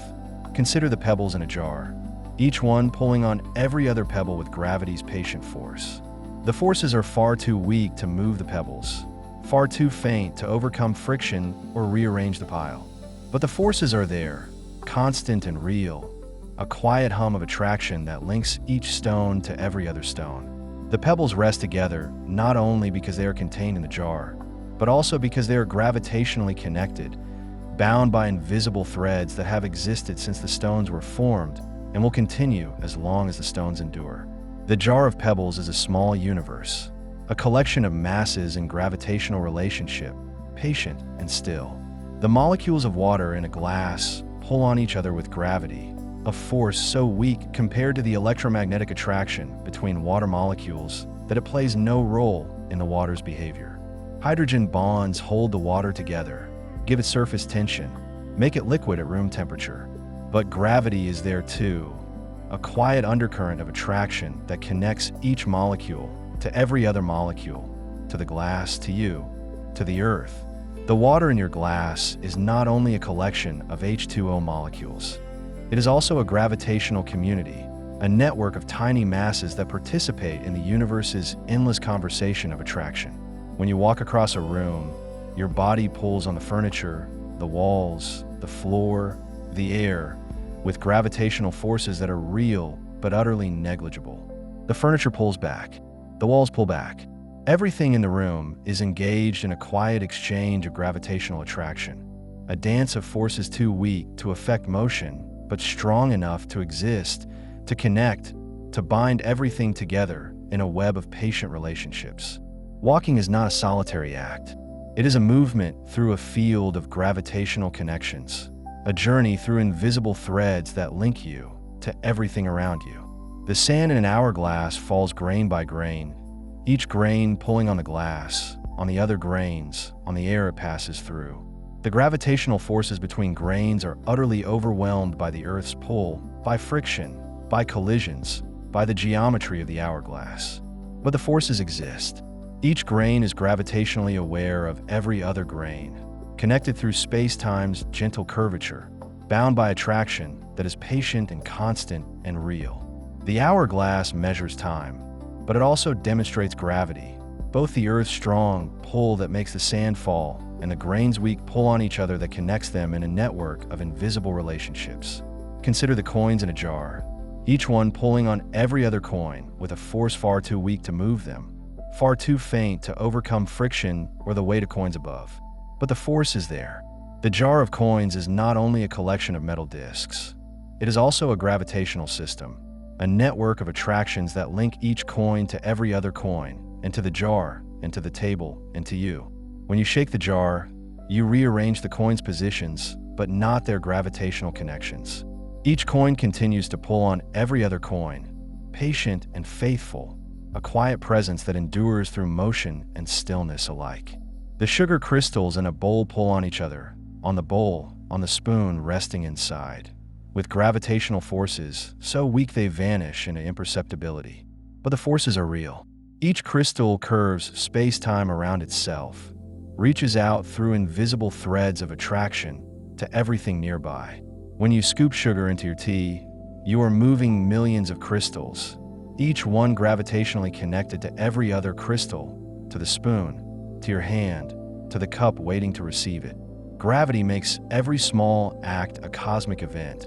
Consider the pebbles in a jar, each one pulling on every other pebble with gravity's patient force. The forces are far too weak to move the pebbles, far too faint to overcome friction or rearrange the pile. But the forces are there, constant and real, a quiet hum of attraction that links each stone to every other stone. The pebbles rest together not only because they are contained in the jar, but also because they are gravitationally connected, bound by invisible threads that have existed since the stones were formed and will continue as long as the stones endure. The jar of pebbles is a small universe, a collection of masses in gravitational relationship, patient and still. The molecules of water in a glass pull on each other with gravity, a force so weak compared to the electromagnetic attraction between water molecules that it plays no role in the water's behavior. Hydrogen bonds hold the water together, give it surface tension, make it liquid at room temperature. But gravity is there too, a quiet undercurrent of attraction that connects each molecule to every other molecule, to the glass, to you, to the Earth. The water in your glass is not only a collection of H2O molecules. It is also a gravitational community, a network of tiny masses that participate in the universe's endless conversation of attraction. When you walk across a room, your body pulls on the furniture, the walls, the floor, the air, with gravitational forces that are real but utterly negligible. The furniture pulls back, the walls pull back. Everything in the room is engaged in a quiet exchange of gravitational attraction, a dance of forces too weak to affect motion, but strong enough to exist, to connect, to bind everything together in a web of patient relationships. Walking is not a solitary act. It is a movement through a field of gravitational connections, a journey through invisible threads that link you to everything around you. The sand in an hourglass falls grain by grain, each grain pulling on the glass, on the other grains, on the air it passes through. The gravitational forces between grains are utterly overwhelmed by the Earth's pull, by friction, by collisions, by the geometry of the hourglass. But the forces exist. Each grain is gravitationally aware of every other grain, connected through space-time's gentle curvature, bound by attraction that is patient and constant and real. The hourglass measures time, but it also demonstrates gravity, both the Earth's strong pull that makes the sand fall and the grain's weak pull on each other that connects them in a network of invisible relationships. Consider the coins in a jar, each one pulling on every other coin with a force far too weak to move them, far too faint to overcome friction or the weight of coins above. But the force is there. The jar of coins is not only a collection of metal discs, it is also a gravitational system, a network of attractions that link each coin to every other coin, and to the jar, and to the table, and to you. When you shake the jar, you rearrange the coin's positions, but not their gravitational connections. Each coin continues to pull on every other coin, patient and faithful, a quiet presence that endures through motion and stillness alike. The sugar crystals in a bowl pull on each other, on the bowl, on the spoon resting inside, with gravitational forces so weak they vanish into imperceptibility. But the forces are real. Each crystal curves space-time around itself, reaches out through invisible threads of attraction to everything nearby. When you scoop sugar into your tea, you are moving millions of crystals, each one gravitationally connected to every other crystal, to the spoon, to your hand, to the cup waiting to receive it. Gravity makes every small act a cosmic event,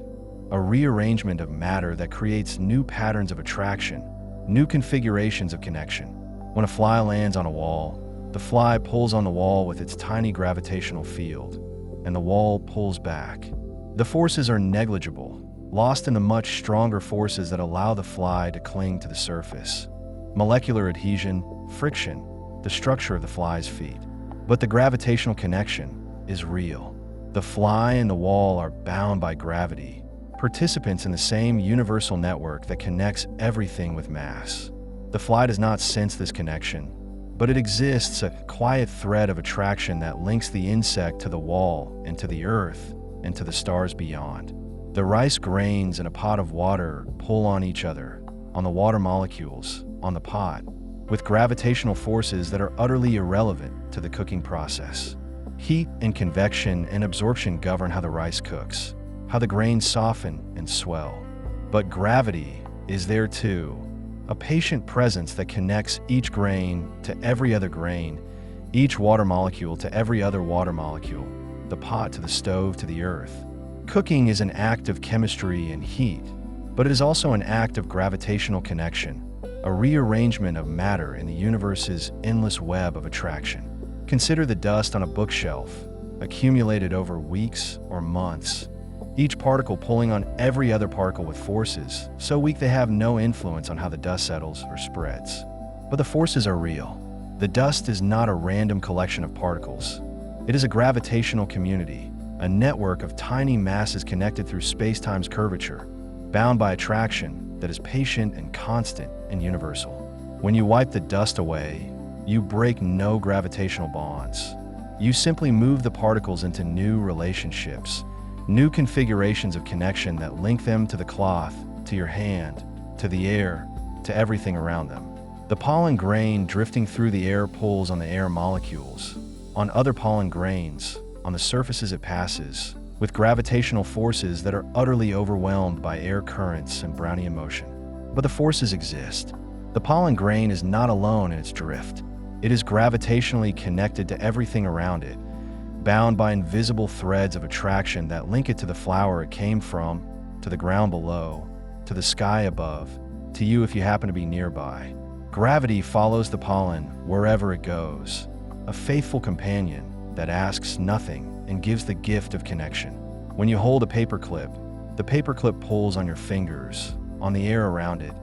a rearrangement of matter that creates new patterns of attraction, new configurations of connection. When a fly lands on a wall, the fly pulls on the wall with its tiny gravitational field, and the wall pulls back. The forces are negligible, lost in the much stronger forces that allow the fly to cling to the surface. Molecular adhesion, friction, the structure of the fly's feet. But the gravitational connection is real. The fly and the wall are bound by gravity, participants in the same universal network that connects everything with mass. The fly does not sense this connection, but it exists, a quiet thread of attraction that links the insect to the wall and to the earth and to the stars beyond. The rice grains in a pot of water pull on each other, on the water molecules, on the pot, with gravitational forces that are utterly irrelevant to the cooking process. Heat and convection and absorption govern how the rice cooks, how the grains soften and swell. But gravity is there too, a patient presence that connects each grain to every other grain, each water molecule to every other water molecule, the pot to the stove to the earth. Cooking is an act of chemistry and heat, but it is also an act of gravitational connection, a rearrangement of matter in the universe's endless web of attraction. Consider the dust on a bookshelf, accumulated over weeks or months, each particle pulling on every other particle with forces so weak they have no influence on how the dust settles or spreads. But the forces are real. The dust is not a random collection of particles. It is a gravitational community, a network of tiny masses connected through space-time's curvature, bound by attraction that is patient and constant and universal. When you wipe the dust away, you break no gravitational bonds. You simply move the particles into new relationships, new configurations of connection that link them to the cloth, to your hand, to the air, to everything around them. The pollen grain drifting through the air pulls on the air molecules, on other pollen grains, on the surfaces it passes, with gravitational forces that are utterly overwhelmed by air currents and Brownian motion. But the forces exist. The pollen grain is not alone in its drift. It is gravitationally connected to everything around it, bound by invisible threads of attraction that link it to the flower it came from, to the ground below, to the sky above, to you if you happen to be nearby. Gravity follows the pollen wherever it goes, a faithful companion that asks nothing and gives the gift of connection. When you hold a paperclip, the paperclip pulls on your fingers, on the air around it,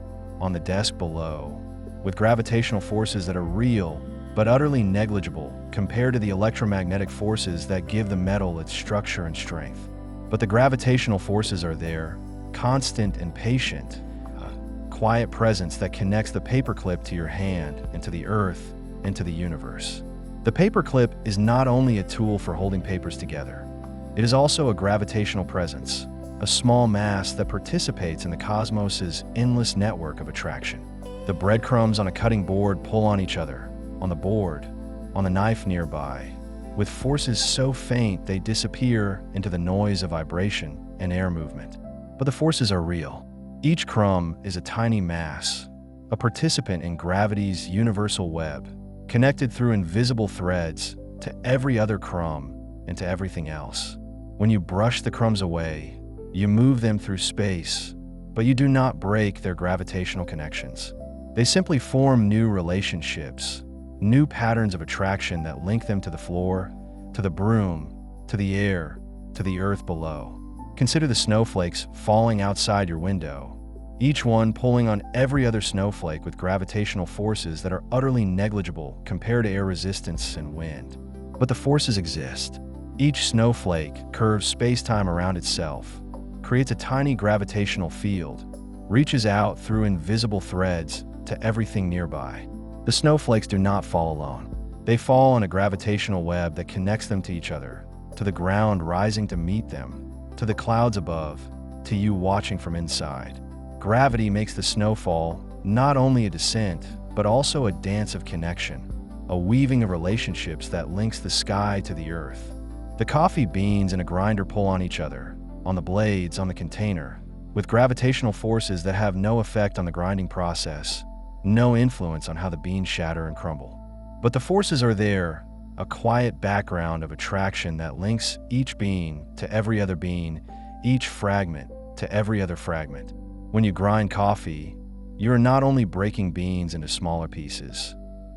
on the desk below, with gravitational forces that are real but utterly negligible compared to the electromagnetic forces that give the metal its structure and strength. But the gravitational forces are there, constant and patient, a quiet presence that connects the paperclip to your hand and to the earth and to the universe. The paperclip is not only a tool for holding papers together, it is also a gravitational presence, a small mass that participates in the cosmos's endless network of attraction. The breadcrumbs on a cutting board pull on each other, on the board, on the knife nearby, with forces so faint they disappear into the noise of vibration and air movement. But the forces are real. Each crumb is a tiny mass, a participant in gravity's universal web, connected through invisible threads to every other crumb and to everything else. When you brush the crumbs away, you move them through space, but you do not break their gravitational connections. They simply form new relationships, new patterns of attraction that link them to the floor, to the broom, to the air, to the earth below. Consider the snowflakes falling outside your window, each one pulling on every other snowflake with gravitational forces that are utterly negligible compared to air resistance and wind. But the forces exist. Each snowflake curves space-time around itself, creates a tiny gravitational field, reaches out through invisible threads to everything nearby. The snowflakes do not fall alone. They fall in a gravitational web that connects them to each other, to the ground rising to meet them, to the clouds above, to you watching from inside. Gravity makes the snowfall not only a descent, but also a dance of connection, a weaving of relationships that links the sky to the earth. The coffee beans in a grinder pull on each other, on the blades, on the container, with gravitational forces that have no effect on the grinding process, no influence on how the beans shatter and crumble. But the forces are there, a quiet background of attraction that links each bean to every other bean, each fragment to every other fragment. When you grind coffee, you are not only breaking beans into smaller pieces,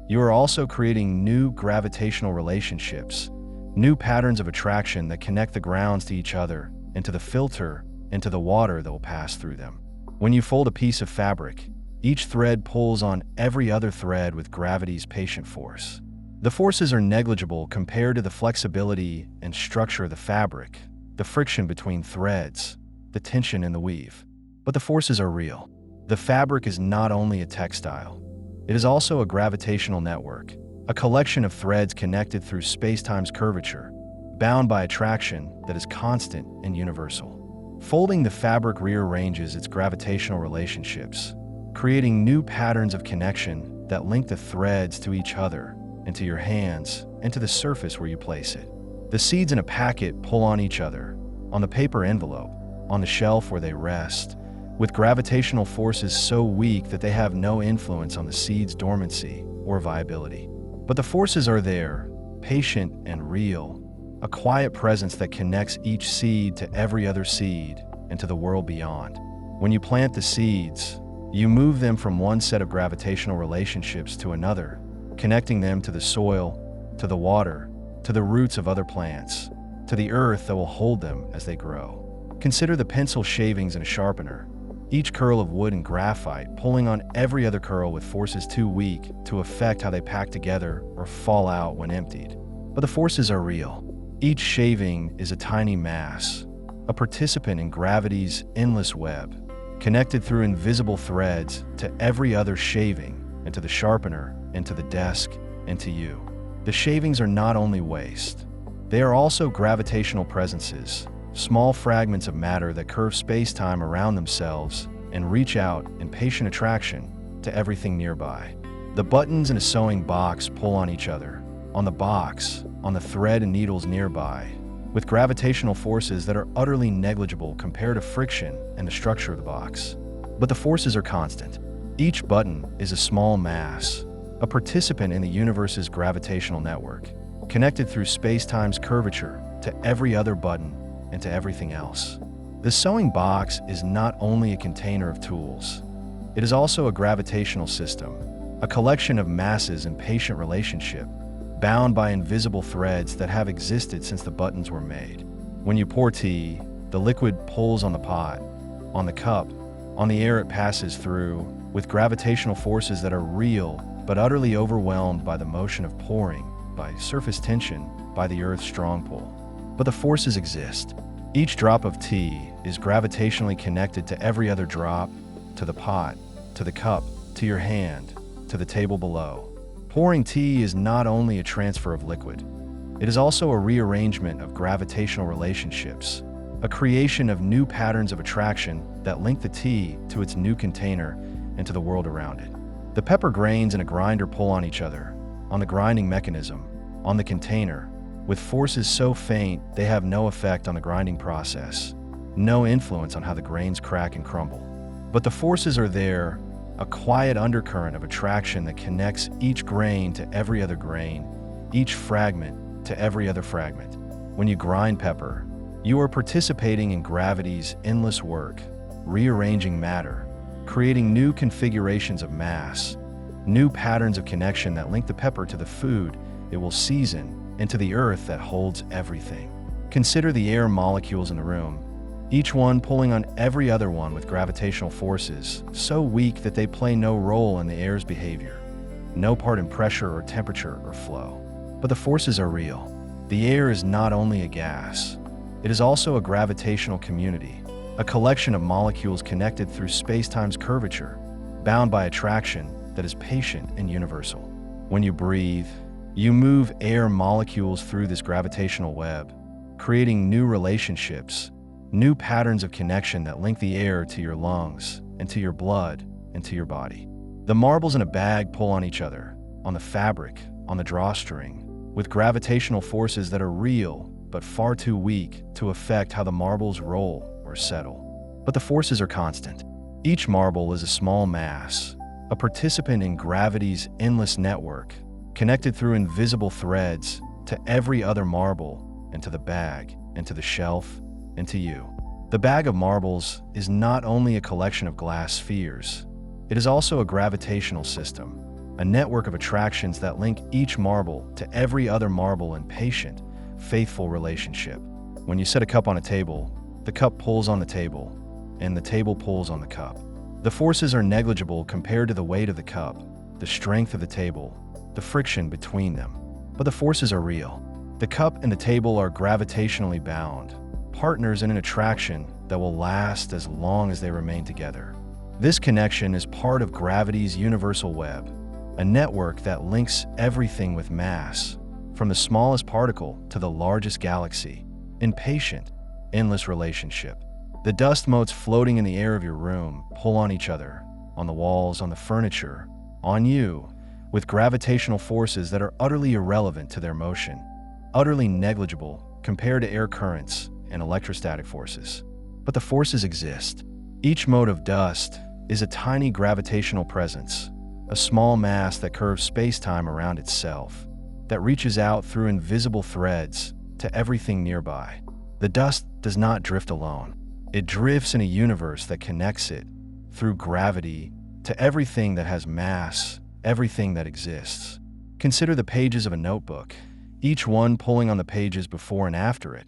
you are also creating new gravitational relationships, new patterns of attraction that connect the grounds to each other, into the filter, into the water that will pass through them. When you fold a piece of fabric, each thread pulls on every other thread with gravity's patient force. The forces are negligible compared to the flexibility and structure of the fabric, the friction between threads, the tension in the weave. But the forces are real. The fabric is not only a textile, it is also a gravitational network, a collection of threads connected through space-time's curvature, bound by attraction that is constant and universal. Folding the fabric rearranges its gravitational relationships, creating new patterns of connection that link the threads to each other, into your hands, and to the surface where you place it. The seeds in a packet pull on each other, on the paper envelope, on the shelf where they rest, with gravitational forces so weak that they have no influence on the seed's dormancy or viability. But the forces are there, patient and real, a quiet presence that connects each seed to every other seed and to the world beyond. When you plant the seeds, you move them from one set of gravitational relationships to another, connecting them to the soil, to the water, to the roots of other plants, to the earth that will hold them as they grow. Consider the pencil shavings in a sharpener, each curl of wood and graphite pulling on every other curl with forces too weak to affect how they pack together or fall out when emptied. But the forces are real. Each shaving is a tiny mass, a participant in gravity's endless web, connected through invisible threads to every other shaving, and to the sharpener, and to the desk, and to you. The shavings are not only waste, they are also gravitational presences, small fragments of matter that curve space-time around themselves and reach out in patient attraction to everything nearby. The buttons in a sewing box pull on each other, on the box, on the thread and needles nearby, with gravitational forces that are utterly negligible compared to friction and the structure of the box. But the forces are constant. Each button is a small mass, a participant in the universe's gravitational network, connected through space-time's curvature to every other button and to everything else. The sewing box is not only a container of tools, it is also a gravitational system, a collection of masses in patient relationship, bound by invisible threads that have existed since the buttons were made. When you pour tea, the liquid pulls on the pot, on the cup, on the air it passes through, with gravitational forces that are real but utterly overwhelmed by the motion of pouring, by surface tension, by the Earth's strong pull. But the forces exist. Each drop of tea is gravitationally connected to every other drop, to the pot, to the cup, to your hand, to the table below. Pouring tea is not only a transfer of liquid, it is also a rearrangement of gravitational relationships, a creation of new patterns of attraction that link the tea to its new container and to the world around it. The pepper grains in a grinder pull on each other, on the grinding mechanism, on the container, with forces so faint they have no effect on the grinding process, no influence on how the grains crack and crumble. But the forces are there, a quiet undercurrent of attraction that connects each grain to every other grain, each fragment to every other fragment. When you grind pepper, you are participating in gravity's endless work, rearranging matter, creating new configurations of mass, new patterns of connection that link the pepper to the food it will season and to the earth that holds everything. Consider the air molecules in the room, each one pulling on every other one with gravitational forces so weak that they play no role in the air's behavior, no part in pressure or temperature or flow. But the forces are real. The air is not only a gas, it is also a gravitational community, a collection of molecules connected through space-time's curvature, bound by attraction that is patient and universal. When you breathe, you move air molecules through this gravitational web, creating new relationships, new patterns of connection that link the air to your lungs and to your blood and to your body. The marbles in a bag pull on each other, on the fabric, on the drawstring, with gravitational forces that are real but far too weak to affect how the marbles roll or settle. But the forces are constant. Each marble is a small mass, a participant in gravity's endless network, connected through invisible threads to every other marble, and to the bag, and to the shelf, and to you. The bag of marbles is not only a collection of glass spheres, it is also a gravitational system, a network of attractions that link each marble to every other marble in patient, faithful relationship. When you set a cup on a table, the cup pulls on the table, and the table pulls on the cup. The forces are negligible compared to the weight of the cup, the strength of the table, the friction between them. But the forces are real. The cup and the table are gravitationally bound, partners in an attraction that will last as long as they remain together. This connection is part of gravity's universal web, a network that links everything with mass, from the smallest particle to the largest galaxy, in patient, endless relationship. The dust motes floating in the air of your room pull on each other, on the walls, on the furniture, on you, with gravitational forces that are utterly irrelevant to their motion, utterly negligible compared to air currents and electrostatic forces. But the forces exist. Each mote of dust is a tiny gravitational presence, a small mass that curves space-time around itself, that reaches out through invisible threads to everything nearby. The dust does not drift alone. It drifts in a universe that connects it, through gravity, to everything that has mass, everything that exists. Consider the pages of a notebook, each one pulling on the pages before and after it,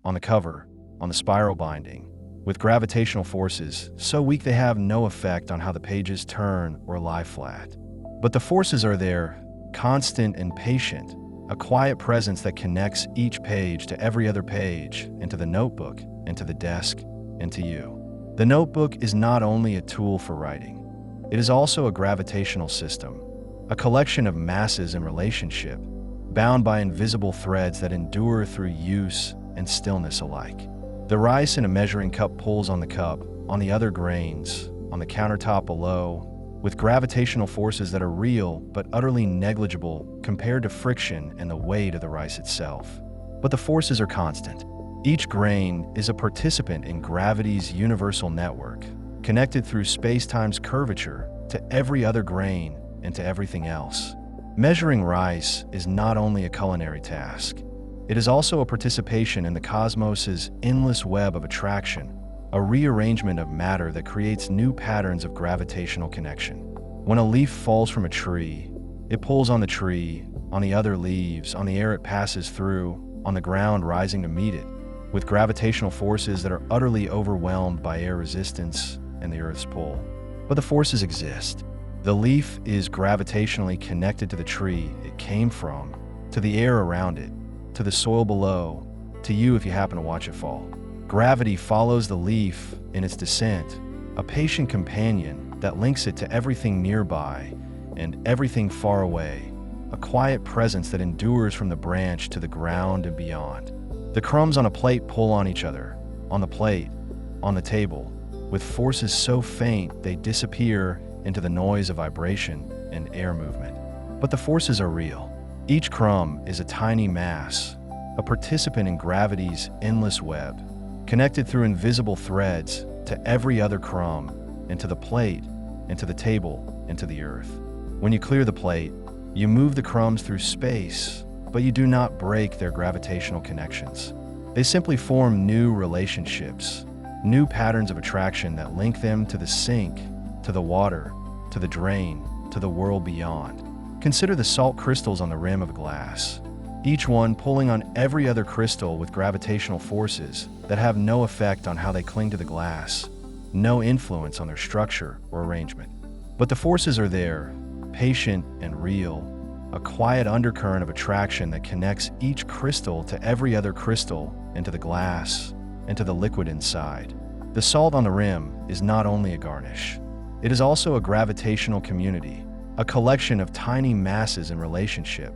on the cover, on the spiral binding, with gravitational forces so weak they have no effect on how the pages turn or lie flat. But the forces are there, constant and patient, a quiet presence that connects each page to every other page, and to the notebook, and to the desk, and to you. The notebook is not only a tool for writing, it is also a gravitational system, a collection of masses in relationship, bound by invisible threads that endure through use and stillness alike. The rice in a measuring cup pulls on the cup, on the other grains, on the countertop below, with gravitational forces that are real but utterly negligible compared to friction and the weight of the rice itself. But the forces are constant. Each grain is a participant in gravity's universal network, connected through space-time's curvature to every other grain and to everything else. Measuring rice is not only a culinary task, it is also a participation in the cosmos's endless web of attraction, a rearrangement of matter that creates new patterns of gravitational connection. When a leaf falls from a tree, it pulls on the tree, on the other leaves, on the air it passes through, on the ground rising to meet it, with gravitational forces that are utterly overwhelmed by air resistance and the Earth's pull. But the forces exist. The leaf is gravitationally connected to the tree it came from, to the air around it, to the soil below, to you if you happen to watch it fall. Gravity follows the leaf in its descent, a patient companion that links it to everything nearby and everything far away, a quiet presence that endures from the branch to the ground and beyond. The crumbs on a plate pull on each other, on the plate, on the table, with forces so faint they disappear into the noise of vibration and air movement. But the forces are real. Each crumb is a tiny mass, a participant in gravity's endless web, connected through invisible threads to every other crumb, and to the plate, and to the table, and to the earth. When you clear the plate, you move the crumbs through space, but you do not break their gravitational connections. They simply form new relationships, new patterns of attraction that link them to the sink, to the water, to the drain, to the world beyond. Consider the salt crystals on the rim of a glass, each one pulling on every other crystal with gravitational forces that have no effect on how they cling to the glass, no influence on their structure or arrangement. But the forces are there, patient and real, a quiet undercurrent of attraction that connects each crystal to every other crystal and to the glass and to the liquid inside. The salt on the rim is not only a garnish, it is also a gravitational community, a collection of tiny masses in relationship,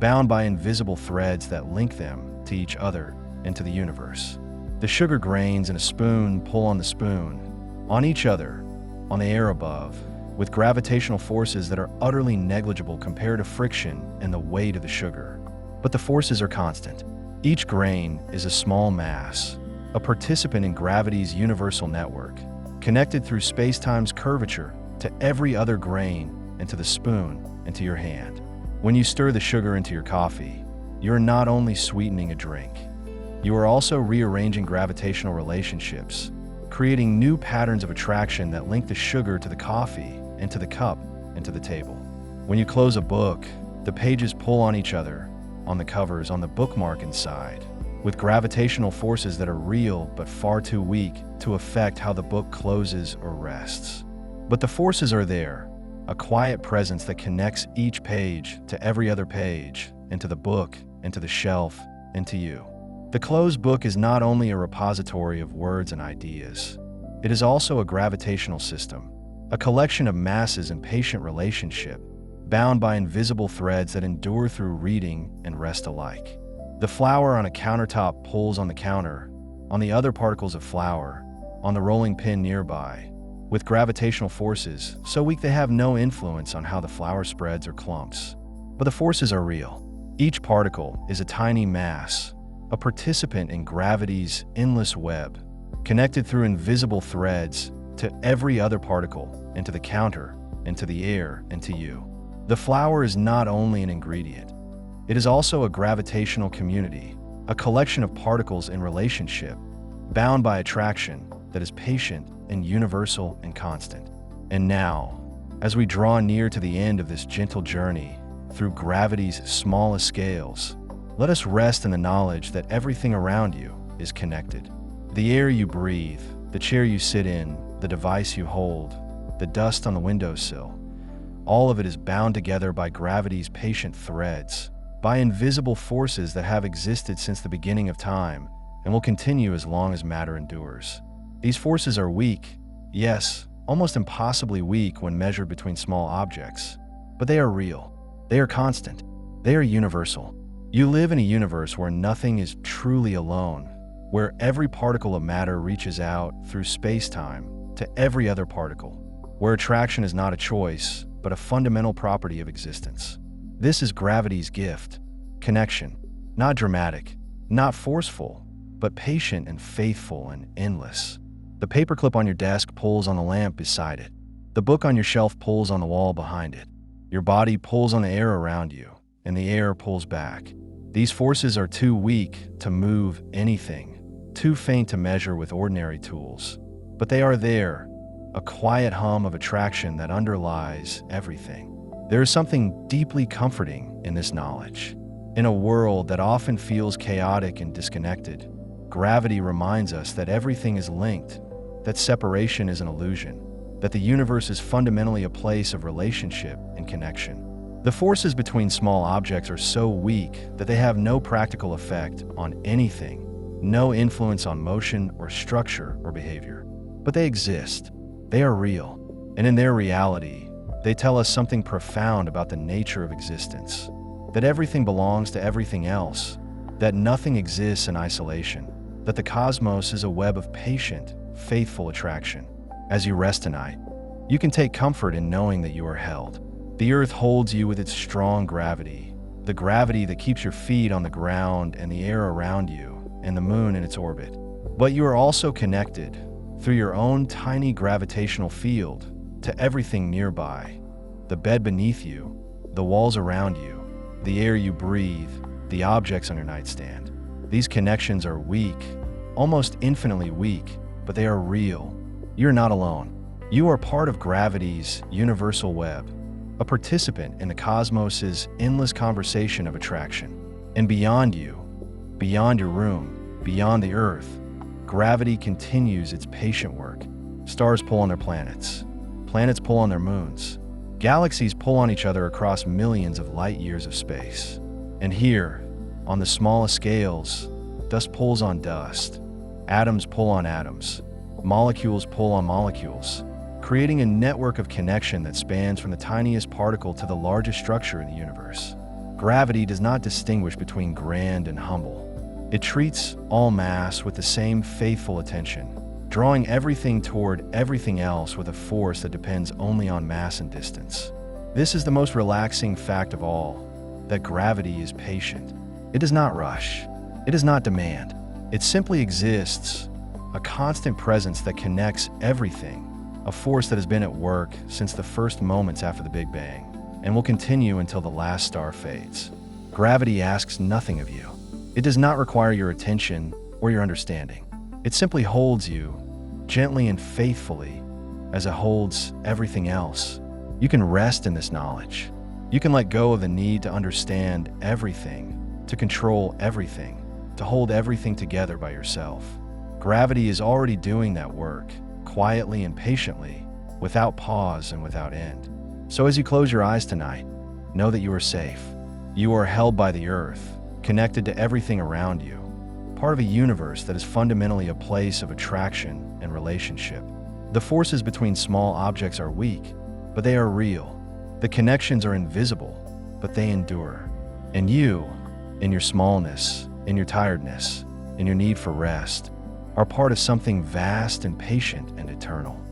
bound by invisible threads that link them to each other and to the universe. The sugar grains in a spoon pull on the spoon, on each other, on the air above, with gravitational forces that are utterly negligible compared to friction and the weight of the sugar. But the forces are constant. Each grain is a small mass, a participant in gravity's universal network, connected through space-time's curvature to every other grain and to the spoon and to your hand. When you stir the sugar into your coffee, you're not only sweetening a drink, you are also rearranging gravitational relationships, creating new patterns of attraction that link the sugar to the coffee and to the cup and to the table. When you close a book, the pages pull on each other, on the covers, on the bookmark inside, with gravitational forces that are real but far too weak to affect how the book closes or rests. But the forces are there, a quiet presence that connects each page to every other page, and to the book, and to the shelf, and to you. The closed book is not only a repository of words and ideas, it is also a gravitational system, a collection of masses in patient relationship, bound by invisible threads that endure through reading and rest alike. The flour on a countertop pulls on the counter, on the other particles of flour, on the rolling pin nearby, with gravitational forces so weak they have no influence on how the flour spreads or clumps. But the forces are real. Each particle is a tiny mass, a participant in gravity's endless web, connected through invisible threads to every other particle, and to the counter, and to the air, and to you. The flour is not only an ingredient, it is also a gravitational community, a collection of particles in relationship, bound by attraction that is patient and universal and constant. And now, as we draw near to the end of this gentle journey through gravity's smallest scales, let us rest in the knowledge that everything around you is connected. The air you breathe, the chair you sit in, the device you hold, the dust on the windowsill, all of it is bound together by gravity's patient threads, by invisible forces that have existed since the beginning of time and will continue as long as matter endures. These forces are weak, yes, almost impossibly weak when measured between small objects, but they are real, they are constant, they are universal. You live in a universe where nothing is truly alone, where every particle of matter reaches out through space-time to every other particle, where attraction is not a choice, but a fundamental property of existence. This is gravity's gift, connection, not dramatic, not forceful, but patient and faithful and endless. The paperclip on your desk pulls on the lamp beside it. The book on your shelf pulls on the wall behind it. Your body pulls on the air around you, and the air pulls back. These forces are too weak to move anything, too faint to measure with ordinary tools. But they are there, a quiet hum of attraction that underlies everything. There is something deeply comforting in this knowledge. In a world that often feels chaotic and disconnected, gravity reminds us that everything is linked, that separation is an illusion, that the universe is fundamentally a place of relationship and connection. The forces between small objects are so weak that they have no practical effect on anything, no influence on motion or structure or behavior. But they exist, they are real, and in their reality, they tell us something profound about the nature of existence, that everything belongs to everything else, that nothing exists in isolation, that the cosmos is a web of patient, faithful attraction. As you rest tonight, you can take comfort in knowing that you are held. The earth holds you with its strong gravity, the gravity that keeps your feet on the ground and the air around you, and the moon in its orbit. But you are also connected, through your own tiny gravitational field, to everything nearby, the bed beneath you, the walls around you, the air you breathe, the objects on your nightstand. These connections are weak, almost infinitely weak, but they are real. You're not alone. You are part of gravity's universal web, a participant in the cosmos's endless conversation of attraction. And beyond you, beyond your room, beyond the earth, gravity continues its patient work. Stars pull on their planets. Planets pull on their moons. Galaxies pull on each other across millions of light years of space. And here, on the smallest scales, dust pulls on dust. Atoms pull on atoms. Molecules pull on molecules, creating a network of connection that spans from the tiniest particle to the largest structure in the universe. Gravity does not distinguish between grand and humble. It treats all mass with the same faithful attention, drawing everything toward everything else with a force that depends only on mass and distance. This is the most relaxing fact of all, that gravity is patient. It does not rush. It does not demand. It simply exists, a constant presence that connects everything, a force that has been at work since the first moments after the Big Bang, and will continue until the last star fades. Gravity asks nothing of you. It does not require your attention or your understanding. It simply holds you, gently and faithfully, as it holds everything else. You can rest in this knowledge. You can let go of the need to understand everything, to control everything, to hold everything together by yourself. Gravity is already doing that work, quietly and patiently, without pause and without end. So as you close your eyes tonight, know that you are safe. You are held by the earth, connected to everything around you, part of a universe that is fundamentally a place of attraction and relationship. The forces between small objects are weak, but they are real. The connections are invisible, but they endure. And you, in your smallness, in your tiredness, in your need for rest, are part of something vast and patient and eternal.